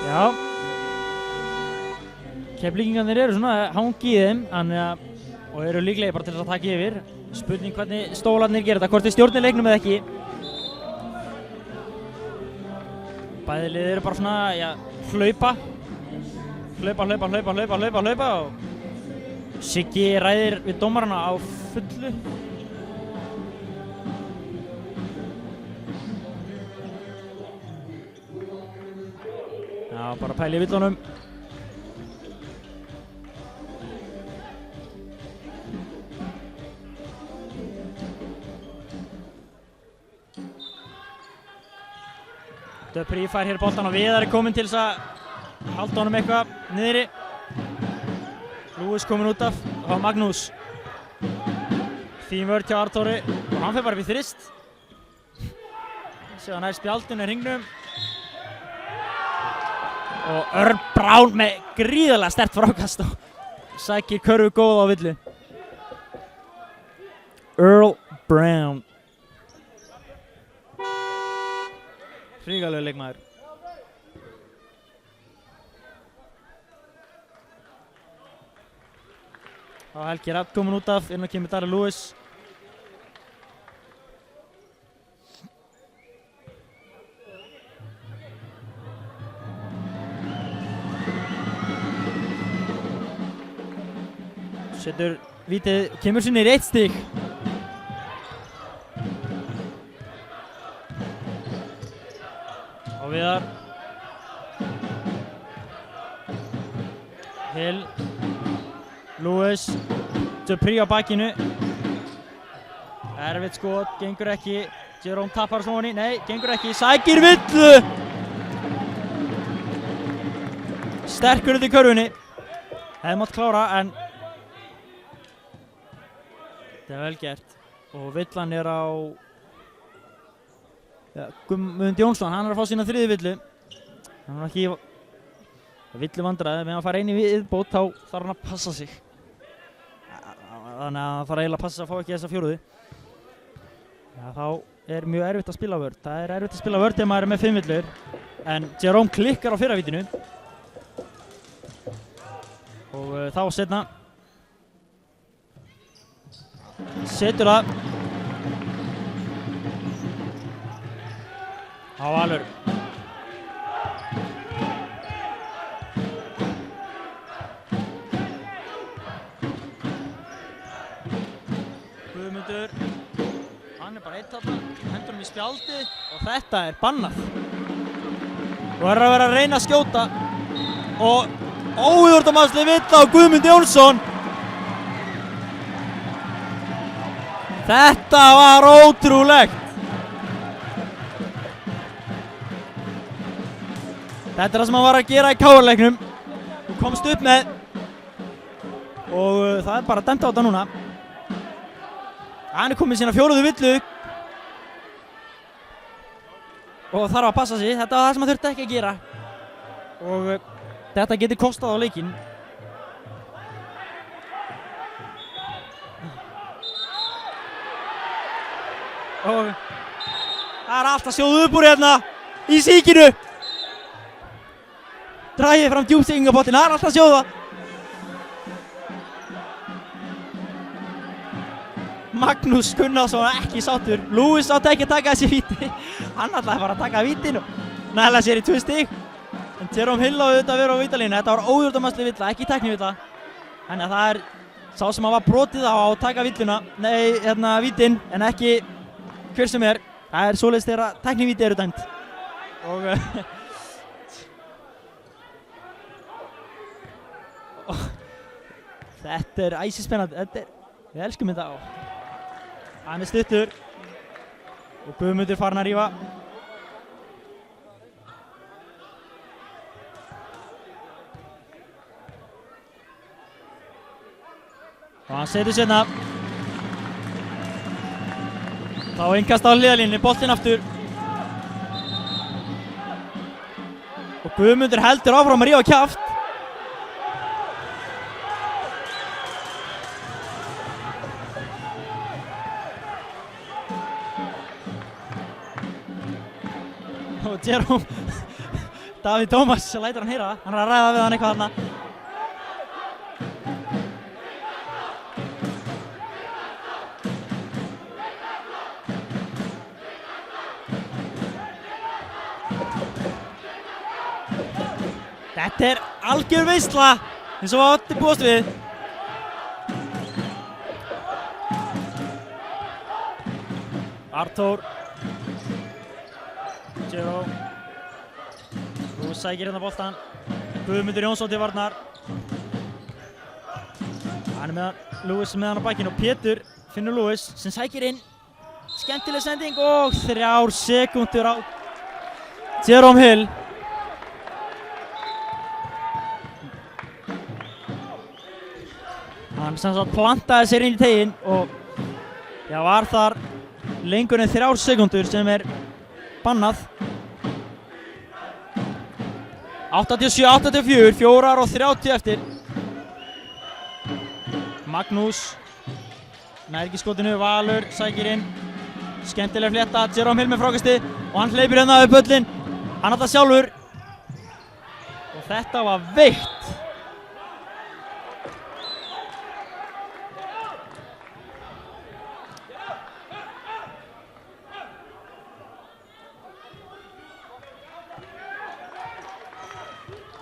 Já, Keflvíkingarnir eru svona hangi í þeim og eru líklega bara til þess að taka yfir. Spurning hvernig stólarnir gera þetta, hvort þið stjórnir leiknum eða ekki. Bæði lið eru bara svona, já, hlaupa og Siggi ræðir við dómarana á fullu. Já, bara pæli í villunum. Döpri fær hér boltan og Viðar kominn til þess að halda honum eitthvað niðri. Lewis kominn út af og það var Magnús. Fín vörn hjá Arþóri og hann fer bara við þrist. Sér hann nær spjaldinu í hringnum. Og Örn Brán með gríðarlega sterkt frákast og sækir körfu góða á villu. Earl Brown. Hrikalegur leikmaður. Þá Helgi Rapp kominn út af, inn og kemur Darri Lewis. Setur vítið, kemur sinni í 1 stig. Og Viðar. Hill. Lewis. Dupri á bakinu. Erfitt skot, gengur ekki. Jerome tapar svona, nei, gengur ekki. Sækir villu! Sterkur út í körfunni. Hefði mátt klára, en þetta er vel gert. Og villan er á Guðmund Jónsson, hann er að fá sína 3. villu. Hann er ekki villu vandræði, meðan hann fara inn í viðbót þá þarf hann að passa sig. þannig að það þarf eiginlega að passa að fá ekki þessa fjóruðu. Já, þá er mjög erfitt að spila vörn. Það er erfitt að spila vörn þegar maður er með 5 villur. En Jerome klikkar á fyrra vítinu. Og þá setna. Setur það. Á Valur. Guðmundur. Hann er bara eitt þarna, hendur hann í spjaldið og þetta er bannað. Og það er að vera að reyna að skjóta og ójórnamaðslega villa á Guðmund Jónsson. Þetta var ótrúlegt. Þetta er það sem hann var að gera í KR-leiknum. Þú komst upp með og það er bara dæmt á þetta núna. Hann er komið sína 4. villu og þarf að passa sig. Þetta var það sem hann þurfti ekki að gera og þetta getur kostað á leikinn. Og það er alltaf sjóðu upp úr hérna í síkinu. Dragið fram djúpstíkingabottin, það er alltaf sjóða. Magnús Gunnarsson ekki sáttur. Lewis átti ekki að taka þessi víti. Hann ætlaði bara að taka vítin og næla sér í 2 stig. En Jerome Hill á auðvitað að vera á vítalínu. Þetta var ójórnamaðslega villa, ekki tæknivilla. Þannig að það er sá sem var brotið á að taka villuna. Nei, hérna vítin, en ekki hver sem er. Það er svoleiðis þegar tæknivíti eru dæmt. Og þetta er æsispennandi. Við elskum þetta á. Hann er stuttur og Guðmundur farin að rífa. Og hann setur sérna. Þá innkast á hliðarlínunni, boltinn aftur. Og Guðmundur heldur áfram að rífa kjaft. Og Jerome, Davíð Tómas lætur hann heyra það. Hann er að ræða við hann eitthvað þarna. Þetta er algjör veisla eins og allir búast við. Arthur. Jerome. Þú sækir hérna boltan. Guðmundur Jónsson til varnar. Hann er með hann, Lewis með hann á bakinu og Pétur finnur Lewis sem sækir inn. Skemmtileg sending og 3 sekúndur á Jerome Hill. Hann sem sagt plantaði sér inn í teginn og var þar lengur en 3 sekúndur sem er bannað. 87-84, 4:30 eftir. Magnús nær ekki skotinu, Valur sækir inn. Skemmtileg flétta, Jerome Hill með frákasti og hann hleypir hérna upp völlinn. Hann alltaf sjálfur. Og þetta var veikt.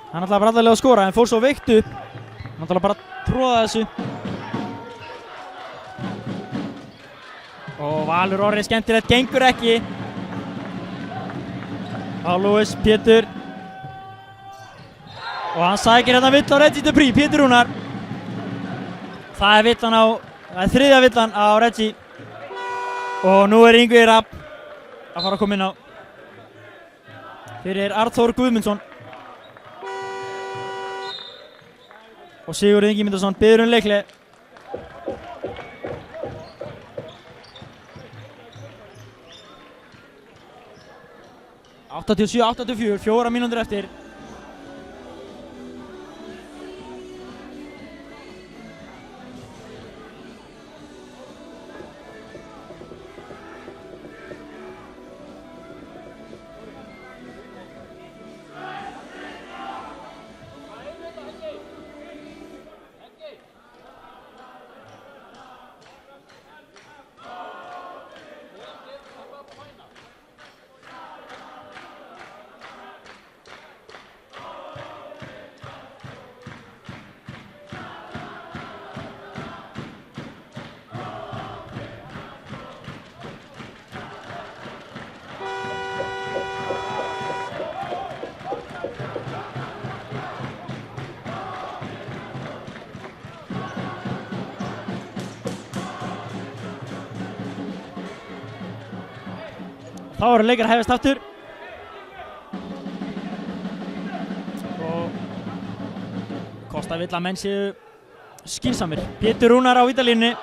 Hann ætlaði bara allavega að skora en fór svo veikt upp. Hann ætlaði bara að tróða þessu. Og Valur orðið skemmtilegt, gengur ekki. Á Lewis, Pétur. Og hann sækir hérna vill á Reggie Dupree, Pétur Rúnar. Það er villan á, það er 3. villan á Reggie. Og nú er Yngvi Rapp að fara að koma inn á. Fyrir Arthur Guðmundsson. Og Sigurður Ingimundarson biður leikli. (87, 84, 4 mínútur eftir. Þá eru leikir að hefjast aftur. Og Kosta vill að menn séu skynsamir. Pétur Rúnar á vítalínunni.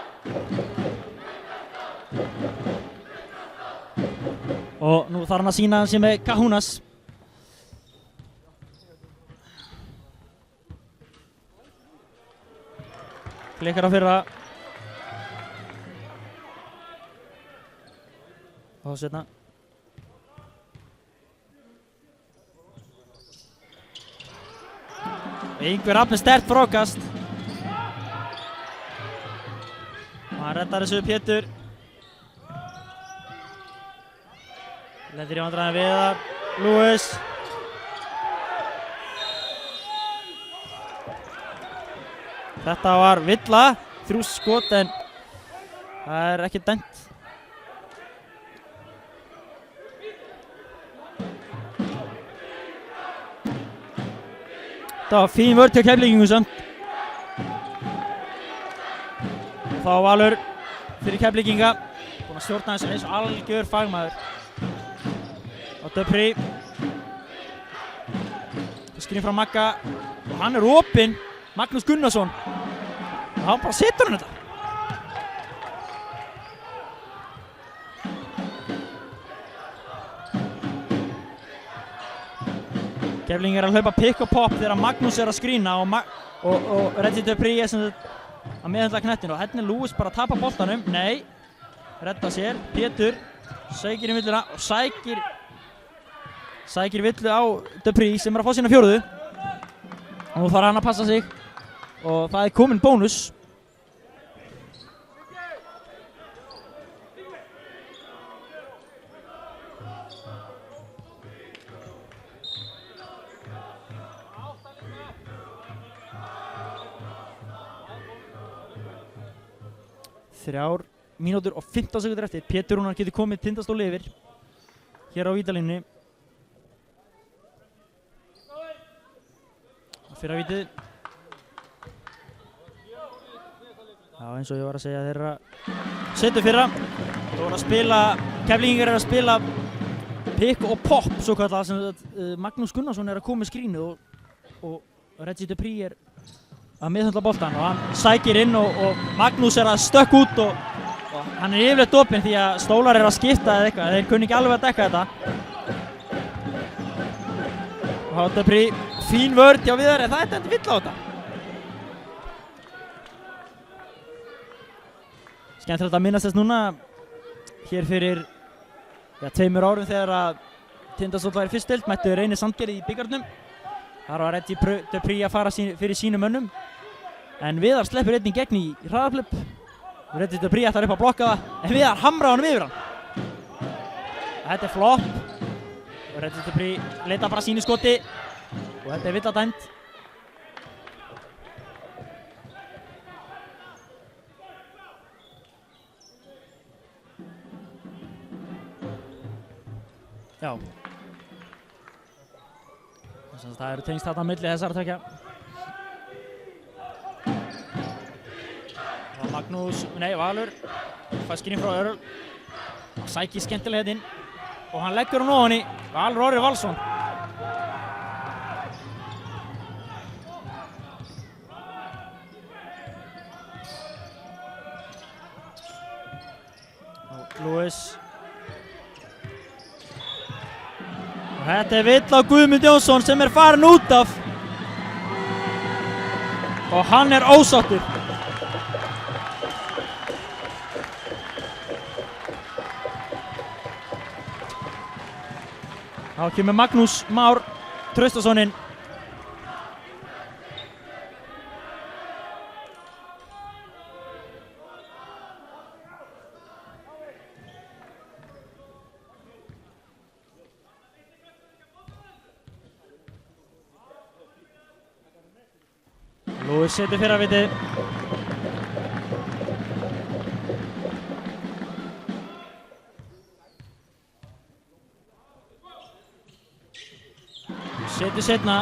Og nú þarf hann að sýna hann sem er Kahunas. Klikkar á fyrra. Og setna. Yngvi Rafn með sterkt frákast. Hann reddar þessu Pétur. Lendir í vandræðum Viðar. Lewis. Þetta var villa. 3 skot en það er ekki dæmt. Það var fín vörn hjá Keflvíkingum samt. Og þá Valur fyrir Keflvíkinga. Búinn að stjórna þessu eins og algjör fagmaður. Og Döpri. Skrif frá Magga. Og hann er opinn. Magnús Gunnarsson. Og hann bara setur hann þetta. Keflvíkingar er að hlaupa pick og pop þegar Magnús er að skrína og Reggie Döpri er sem að meðhandla knettinu og hérna er Lewis bara að tapa boltanum. Nei, redda sér. Pétur sækir í villuna og sækir villu á Döpri sem er að fá sína 4. Og nú þarf hann að passa sig og það er komin bónus. Þrjár mínútur og 15 sekundur eftir. Pétur Rúnar getur komið Tindastóli yfir hér á vítalínunni. Fyrra vítið. Já, eins og ég var að segja þeirra setur fyrra. Þú voru að spila, Keflvíkingar er að spila pick og pop svo kallað sem Magnús Gunnarsson er að koma með skrínu og Reggie Döpri er að miðhundla boltan og hann sækir inn og Magnús er að stökk út og hann er yfirleitt opinn því að stólar er að skipta eða eitthvað, þeir kunni ekki alveg að dekka þetta. Og Döpri, fín vörn hjá Viðari, það er þetta vill á þetta. Skemmtilegt að minnast þess núna, hér fyrir 2 árum þegar að Tindastóll væri fyrst deild, mættu Reyni Sandgerði í byggarnum. Þar var Reggie Döpri að fara fyrir sínum mönnum. En Viðar sleppur einnig gegn í hraðaflip. Reggie Döpri ætlar upp að blokka það, en Viðar hamraði honum yfir hann. Þetta er flop. Og Reggie Döpri leita bara sínu skoti. Og þetta er villadæmt. Já. Það eru tengst þarna á milli þessara tveggja. Og Magnús, Valur, fær skrín frá Örl. Sækir skemmtilega inn og hann leggur hann ofan í Valur Orri Valsson. Og Lewis. Og þetta er vill á Guðmund Jónsson sem er farin út af. Og hann er ósáttur. Þá kemur Magnús Már Traustason inn. Lewis setur fyrra vitið. Setur setna.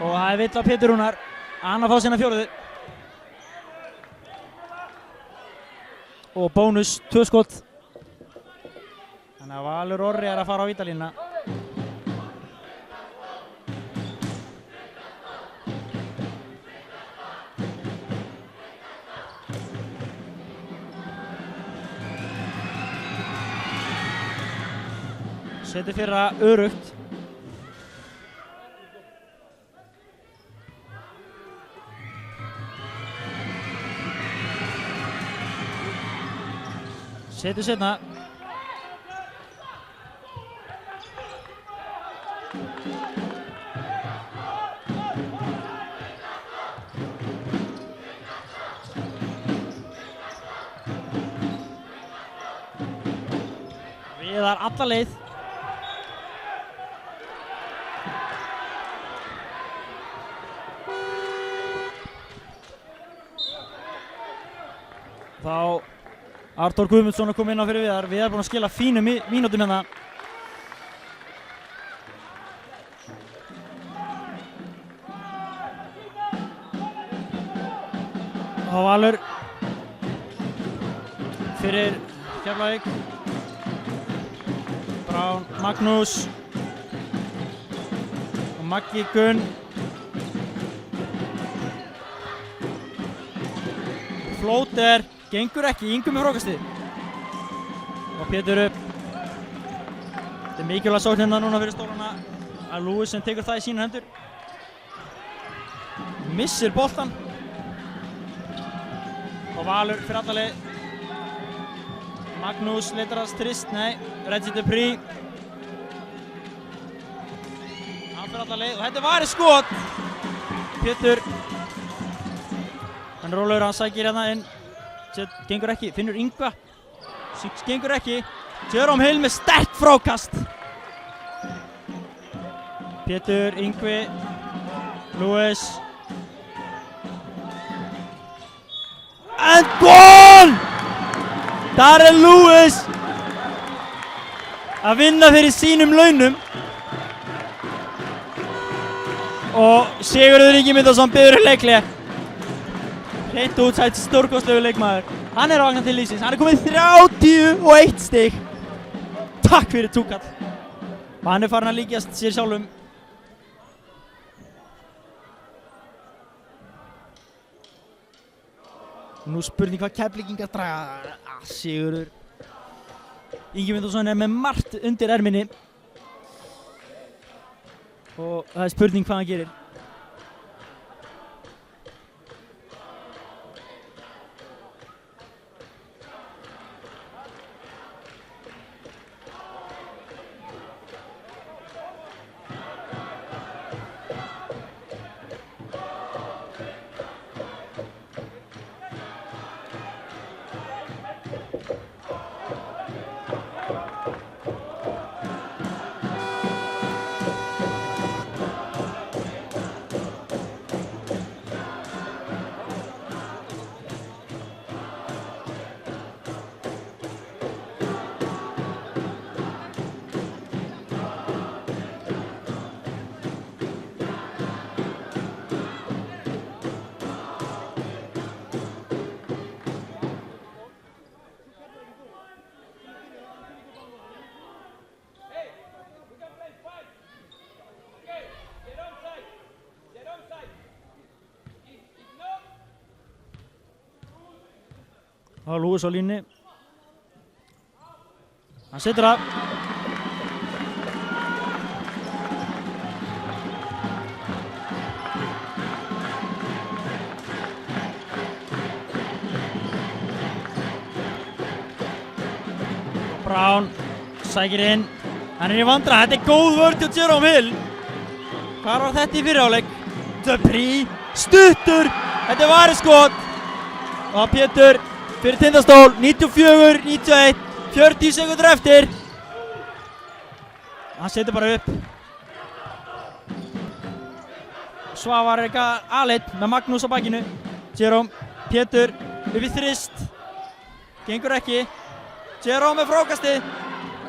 og það er vill á Pétur Rúnar. Hann að fá sína 4. Og bónus 2 skot. Þannig að Valur Orri er að fara á vítalínuna. Setur fyrra örugt. Setur setna. Viðar alla leið. Þá Artur Guðmundsson að koma inn á fyrir Viðar. Viðar búinn að skila fínu mínútum hérna. Og Valur fyrir Keflavík. Brán Magnús og Maggi Gunn. Flóter gengur ekki, Ingu með frákastið. Og Pétur upp. Þetta er mikilvæg sókn hérna núna fyrir stólana. Að Lewis sem tekur það í sínar hendur. Missir boltan. Og Valur fyrir alla leið. Magnús leitar að Trist, nei, Reggie Dupree. Hann fyrir alla leið og þetta er varið skot. Pétur. Hann rólegur, hann sækir hérna inn. Gengur ekki, finnur Yngva. Gengur ekki. Jerome Hill með sterkt frákast. Pétur, Yngvi, Lewis. And goal! Þar er Lewis að vinna fyrir sínum launum. Og Sigurður Ingi Myndarsson biður leikli. Hreint útsætt stórkostlegu leikmaður. Hann er á vagnar til lífsins. Hann er komið 31 stig. Takk fyrir Túkall. Og hann er farin að líkjast sér sjálfum. Nú spurning hvað Keflvíkingar draga. Sigurður Ingi Myndarsson er með margt undir erminni. Og það er spurning hvað hann gerir. Það var Lewis á línni. Hann setur af. Brown sækir inn. Hann er í vandræðum. Þetta er góð vörn til Jerome Hill. Hvar var þetta í fyrri hálfleik? Dupree stuttur. Þetta er varið skot. Og Pétur fyrir Tindastól. 94, 91, 40 sekundur eftir. Hann setur bara upp. Svavar er eitthvað aleitt með Magnús á bakinu. Jerome, Pétur upp í þrist. Gengur ekki. Jerome með frákastið.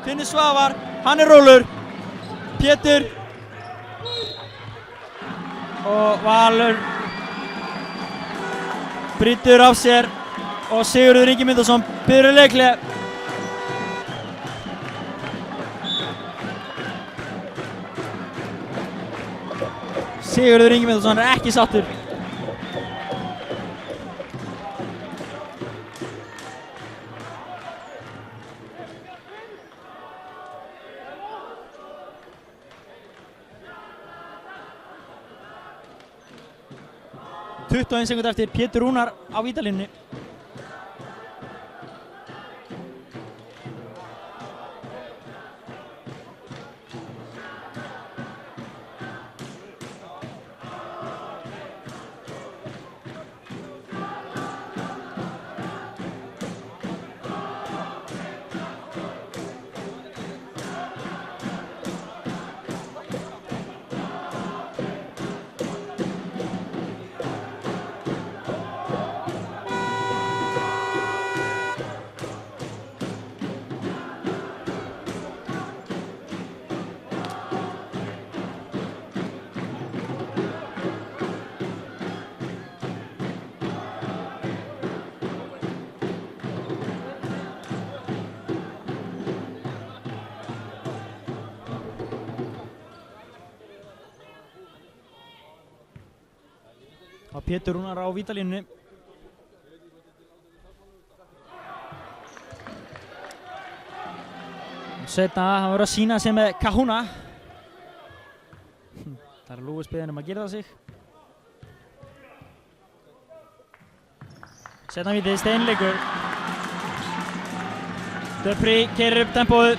Finnur Svavar. Hann er rólur. Pétur. og Valur brýtur af sér og Sigurður Ingi Myndarsson byrjar leikli. Sigurður Ingi Myndarsson ekki sáttur. og 21 sekúndur eftir, Pétur Rúnar á vítalínunni. Og Pétur Rúnar á vítalínunni. Setna, hann verður að sína sig með Kahuna. Það er Lúis beðinn að gera það sig. Setna vítið, steinleikur. Döpri keyrir upp tempóið.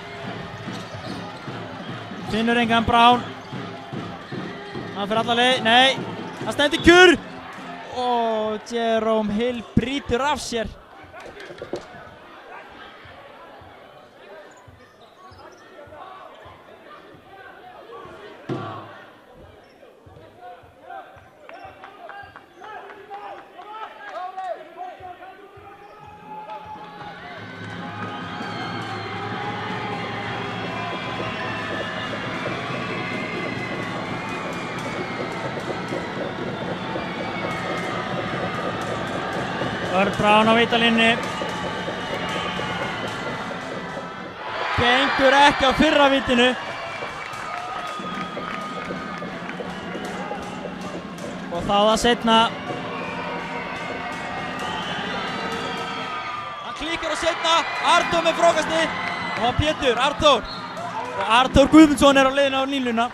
Finnur engan Brán. Hann fyrir alla leið, nei, hann stendur kjur. Og Jerome Hill brýtur af sér. Örn Brán á vítalínunni. Gengur ekki á fyrra vítinu. Og þá það seinna. Hann klíkar á seinna. Arnór með frákasti. Og það Pétur, Arnór. Og Arnór Guðmundsson er á leiðinu á línuna.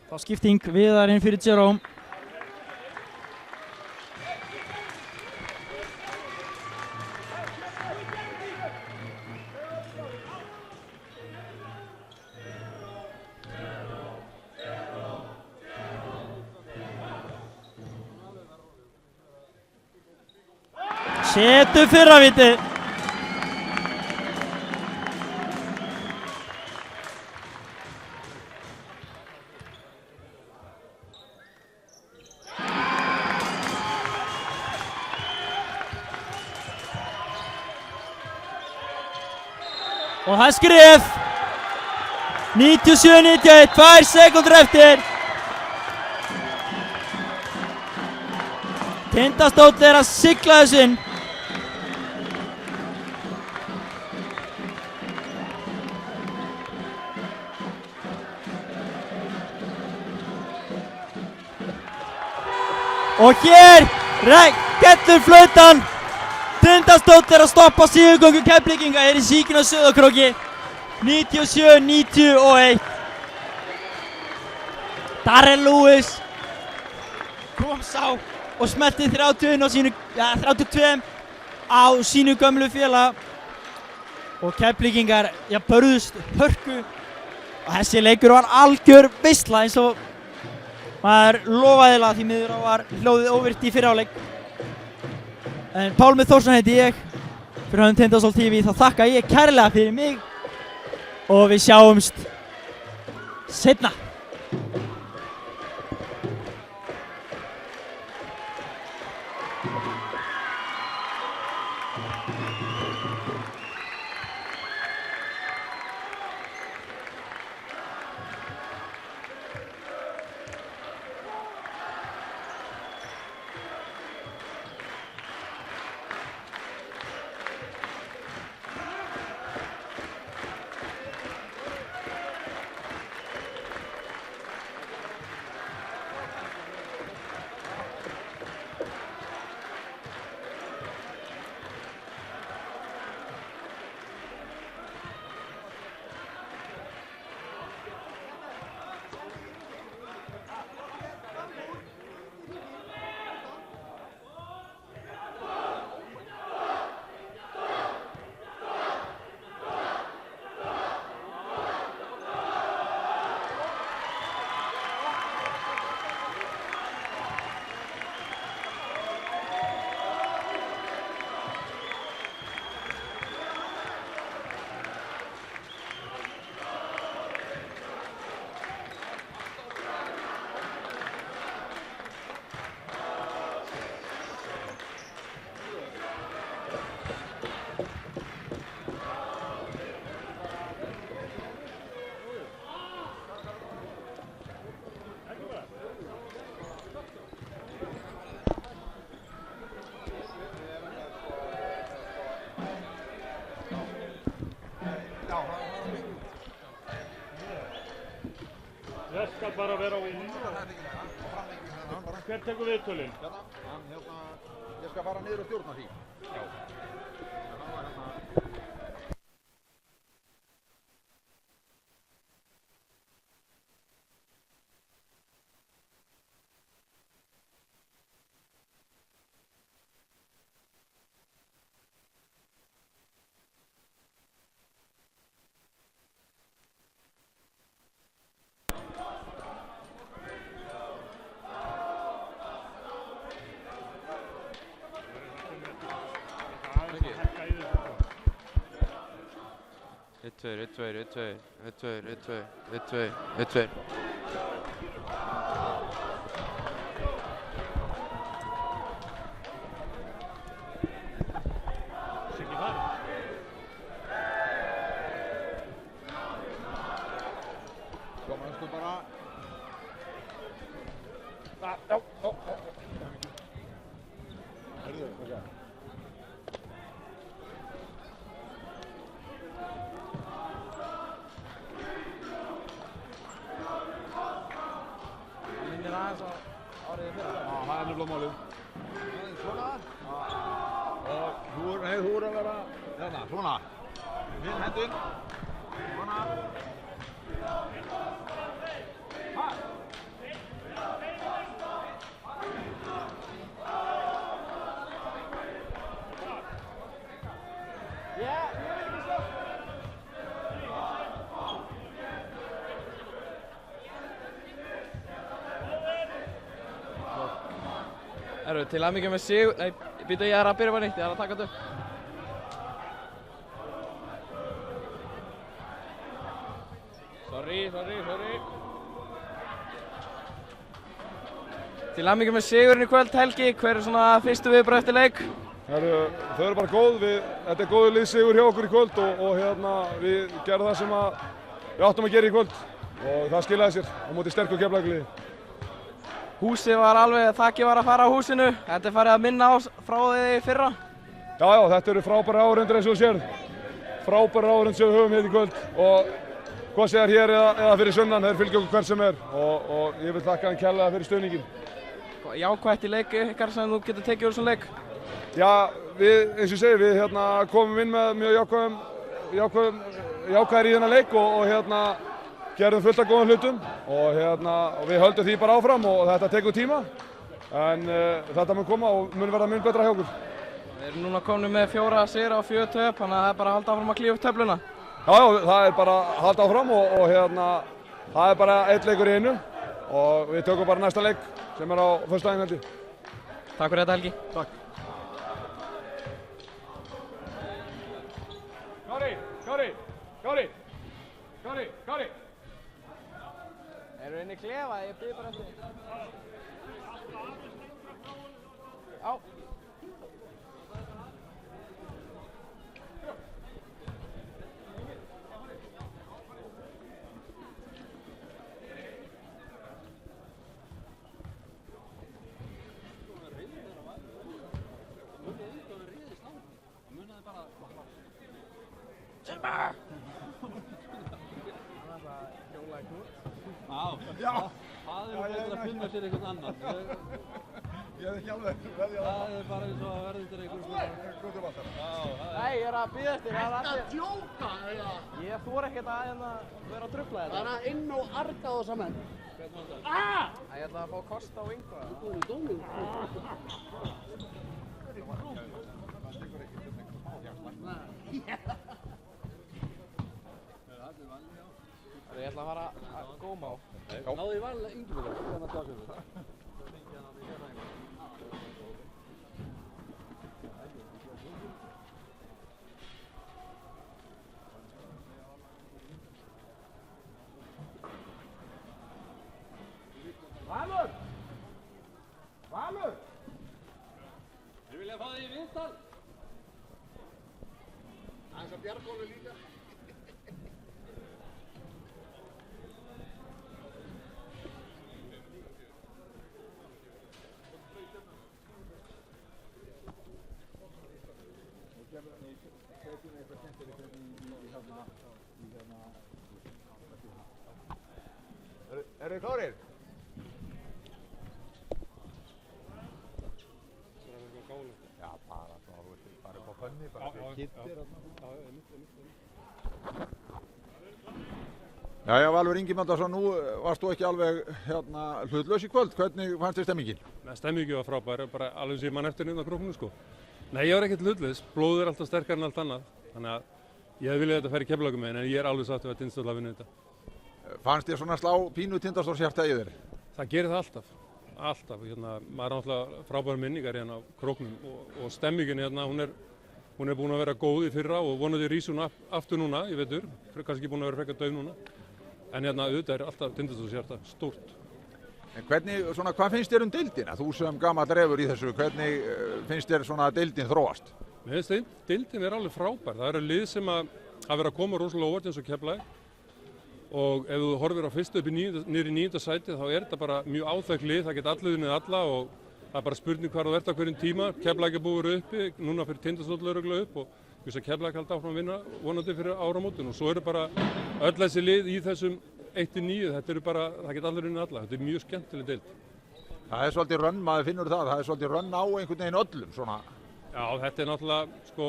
Þá skipting Viðarinn fyrir Jerome. Setur fyrra vítið. Og það skrif 97-91, 2 sekúndur eftir. Tindastóll er að sigla þessu inn. Og hér gellur flautan. Tindastóll er að stoppa sigurgöngu Keflvíkinga er í síkinu á Sauðárkróki. 97-91. Darren Lewis kom sá og smelti 32 á sínu gömlu félaga. Og Keflvíkingar börðust hörku. Og þessi leikur var algjör veisla eins og maður lofaði því miður var hljóðið óvirkt í fyrri hálfleik. En Pálmi Þórsson heiti ég, fyrir höfum Tindastóll TV, þá þakka ég kærlega fyrir mig og við sjáumst seinna. Ég skal bara vera á inni. Hver tekur viðtölin? Ég skal fara niður og stjórna því. Já. Ett, två. Kom, jag ska bara... Það er nefnilega málið. Svona. Og þú er að vera hérna, svona. Hinn hendin. Svona. Ha! Herru, til hamingju með sigur. Nei, býtu, ég er að byrja bara nýtt, ég er að taka þetta upp. Sorry. Til hamingju með sigurinn í kvöld, Helgi. Hver er svona fyrstu viðbrögð eftir leik? Herru, þau eru bara góð. Þetta er góður liðsigur hjá okkur í kvöld og hérna við gerðum það sem við áttum að gera í kvöld og það skilaði sér á móti sterku Keflavíkurliði. Húsið var alveg, þakki var að fara á húsinu. Þetta er farið að minna frá því fyrra. Já, þetta eru frábæra áhorfendur eins og þú sérð. Frábæra áhorfendur sem við höfum hérna í kvöld og hvað sé þær hér eða fyrir sunnan, þeir fylgja okkur hver sem er og ég vil þakka þeim kærlega fyrir stuðninginn. Jákvætt í leik ykkar sem þú getur tekið úr þessum leik? Já, eins og ég segi, við hérna, komum inn með mjög jákvæðir í þennan leik og gerðum fullt af góðum hlutum og við höldum því bara áfram og þetta tekur tíma en þetta mun koma og mun verða mun betra hjá okkur. Við erum núna komin með 4 sigra og 4 töp, þannig að það er bara að halda áfram að klífa upp töfluna. Já, það er bara að halda áfram og það er bara einn leikur í einu og við tökum bara næsta leik sem er á föstudaginn held ég. Takk fyrir þetta, Helgi. Takk. Kári! Erum við inn í klefa? Ég byrði bara eftir. Já. Það betur að finna sér einhvern annan. Ég hef ekki alveg veðjað á Það bara eins og að verða undir einhvern. Nei, ég að bíða eftir. Það allir að djóka, eða? Ég þor ekkert að vera að trufla þetta. Það inn og arga á þessa menn. Ég ætla að fá kost á yngu. Þú er dóminn. Ég ætla að fara að góma á. Náðu í val Ingibjörg, hvernig það séum við? Valur! Valur! Þeir vilja fá þig í viðtal. Aðeins að Bjargólu líka. Eru þið klárir? Já, bara svona, þú veist, bara upp á pönni, bara fyrir kittir og Jæja, Valur Ingimundarson, nú varst þú ekki alveg hlutlaus í kvöld. Hvernig fannst þér stemmingin? Stemmingin var frábær, bara alveg sem mann eftir á króknum sko. Nei, ég var ekkert hlutlaus, blóðið er alltaf sterkar en allt annað. Þannig að ég hef viljað þetta færi Keflavíkur megin, en ég er alveg sáttur að Tindastóll að vinna þetta. Fannst þér svona slá pínu Tindastóls hjarta í þér? Það gerir það alltaf. Alltaf. Maður er náttúrulega frábærar minningar hérna á króknum og stemmingin hérna, hún er búin að vera góð í fyrra og vonandi rís hún aftur núna í vetur. Kannski búin að vera frekar dauf núna. En hérna auðvitað er alltaf Tindastóls hjarta stórt. En hvað finnst þér deildina? Þú sem gamall refur í þessu, hvernig finnst þér svona deildin þróast? Mér finnst deildin er alveg frábær. Það eru lið sem að vera að koma rosalega óvart eins og Keflavík. Og ef þú horfir á fyrstu upp niður í 9. sætið þá er þetta bara mjög áþekk lið, það geta allir unnið alla og það er bara spurning hvar þú ert á hverjum tíma. Keflavík er búið uppi, núna fyrir Tindastóll örugglega upp og ég veist að Keflavík haldi áfram að vinna vonandi fyrir áramótin og svo eru bara öll þessi lið í þessum 1-9, það geta allir unnið alla, þetta er mjög skemmtileg deild. Það er svolítið rönn, maður finnur það er svolítið rönn á einhvern veginn öllum svona. Já, þetta er náttúrulega sko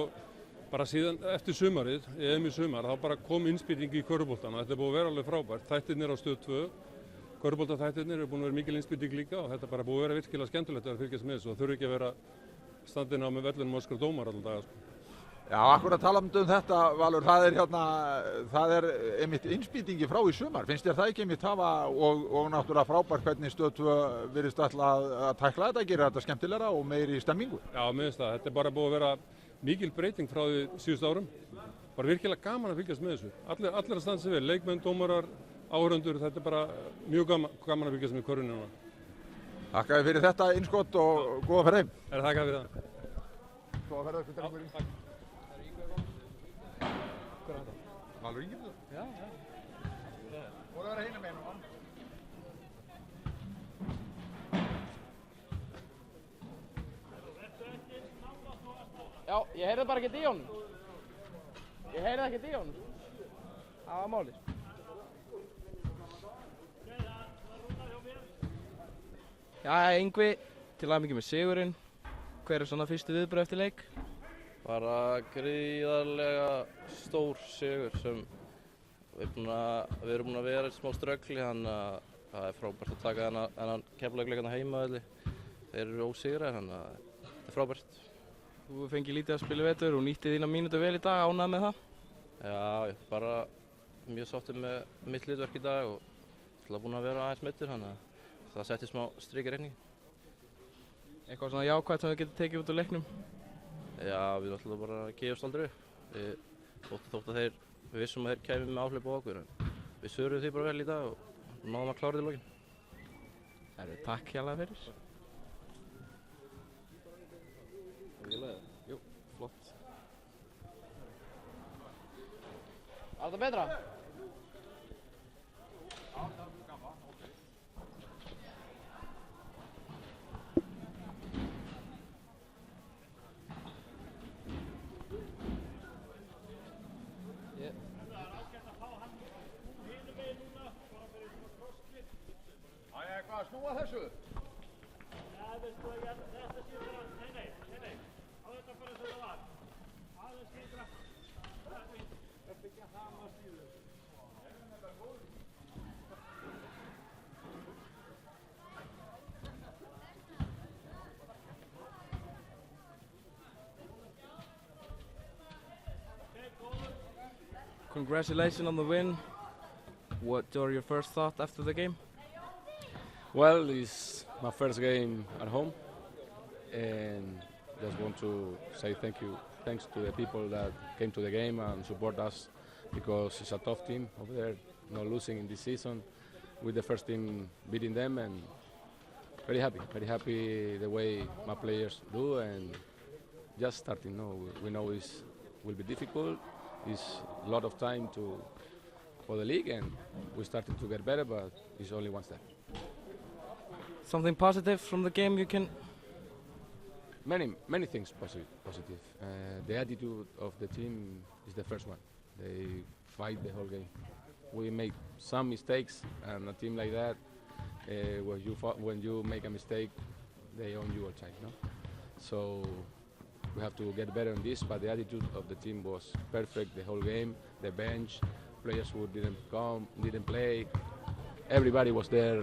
bara síðan eftir sumarið, í sumar, þá bara kom innspýting í körfuboltann og þetta er búið að vera alveg frábært. Þættirnir á Stöð 2, körfuboltaþættirnir eru búin að vera mikil innspýting líka og þetta er bara búið að vera virkilega skemmtilegt að fylgjast með þessu og þurfi ekki að vera standinn á með vellunum og skra dómar allan daga. Sko. Já, akkurat talandi þetta, Valur, það er einmitt innspýtingi frá í sumar. Finnst þér það ekki einmitt hafa og náttúrulega frábært hvernig Stöð 2 virðist alltaf að tækla þetta, gera þetta skemmtilegra og meiri stemmingu? Já, mér finnst það. Þetta er bara búið að vera mikil breyting frá því síðustu árum. Bara virkilega gaman að fylgjast með þessu. Allir að standa sig vel, leikmenn, dómarar, áhorfendur, þetta er bara mjög gaman að fylgjast með körfunni núna. Þakka þér fyrir þetta innskott og góða ferð heim. Þakka fyrir það. Góða ferð eftir drengurinn. Takk. Hvað er þetta? Valur Ingimundarson? Já. Voru að vera hinum einum mann. Já, ég heyrði bara ekkert í honum. Ég heyrði ekkert í honum. Það var málið. Já, Yngvi, til hamingju með sigurinn. Hver er svona fyrstu viðbrögð eftir leik? Bara gríðarlega stór sigur sem við erum búin að vera í smá ströggli, þannig að það er frábært að taka þennan Keflavík-leikana heimavelli. Þeir eru ósigraðir, þannig að þetta er frábært. Þú fengið lítið að spila í vetur og nýtti þína mínútur vel í dag, ánægð með það? Já, ég er bara mjög sáttur með mitt hlutverk í dag og ætla búin að vera aðeins meiddur, þannig að það setti smá strik í reikningin. Eitthvað svona jákvætt sem við getum tekið út úr leiknum? Já, við ætlum bara að gefast aldrei upp. Þótt að við vissum að þeir kæmi með áhlaup á okkur, en við svöruðum því bara vel í dag og náðum að klára þetta í lokin. Takk hérlega fyrir. Jú, flott. Var þetta betra? Hvað, snúa þessu? Ja, veistu að þetta sé bara, nei, á þetta bara eins og það var. Aðeins yngra. Þetta ekki að hamast í þessu. Congratulations on the win. What are your first thoughts after the game? Well, it's my first game at home, and just want to say thanks to the people that came to the game and support us, because it's a tough team over there, not losing in this season, with the first team beating them, and very happy the way my players do, and just starting. We know it will be difficult. It's a lot of time for the league, and we're starting to get better, but it's only one step. Something positive from the game you can? Many things positive. The attitude of the team is the first one. They fight the whole game. We make some mistakes, and a team like that, when you make a mistake, they own you all time. No? So we have to get better on this, but the attitude of the team was perfect the whole game. The bench, players who didn't play, everybody was there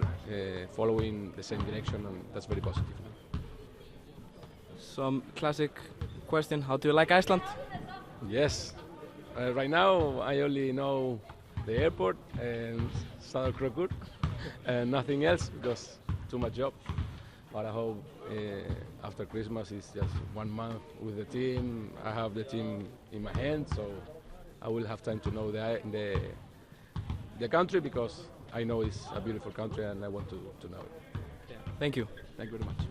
following the same direction, and that's very positive. Some classic question, how do you like Iceland? Yes, right now I only know the airport and Sauðárkrókur and nothing else, because too much job. But I hope after Christmas it's just 1 month with the team. I have the team in my hands, so I will have time to know the country, because I know it's a beautiful country and I want to know it. Yeah. Thank you. Thank you very much.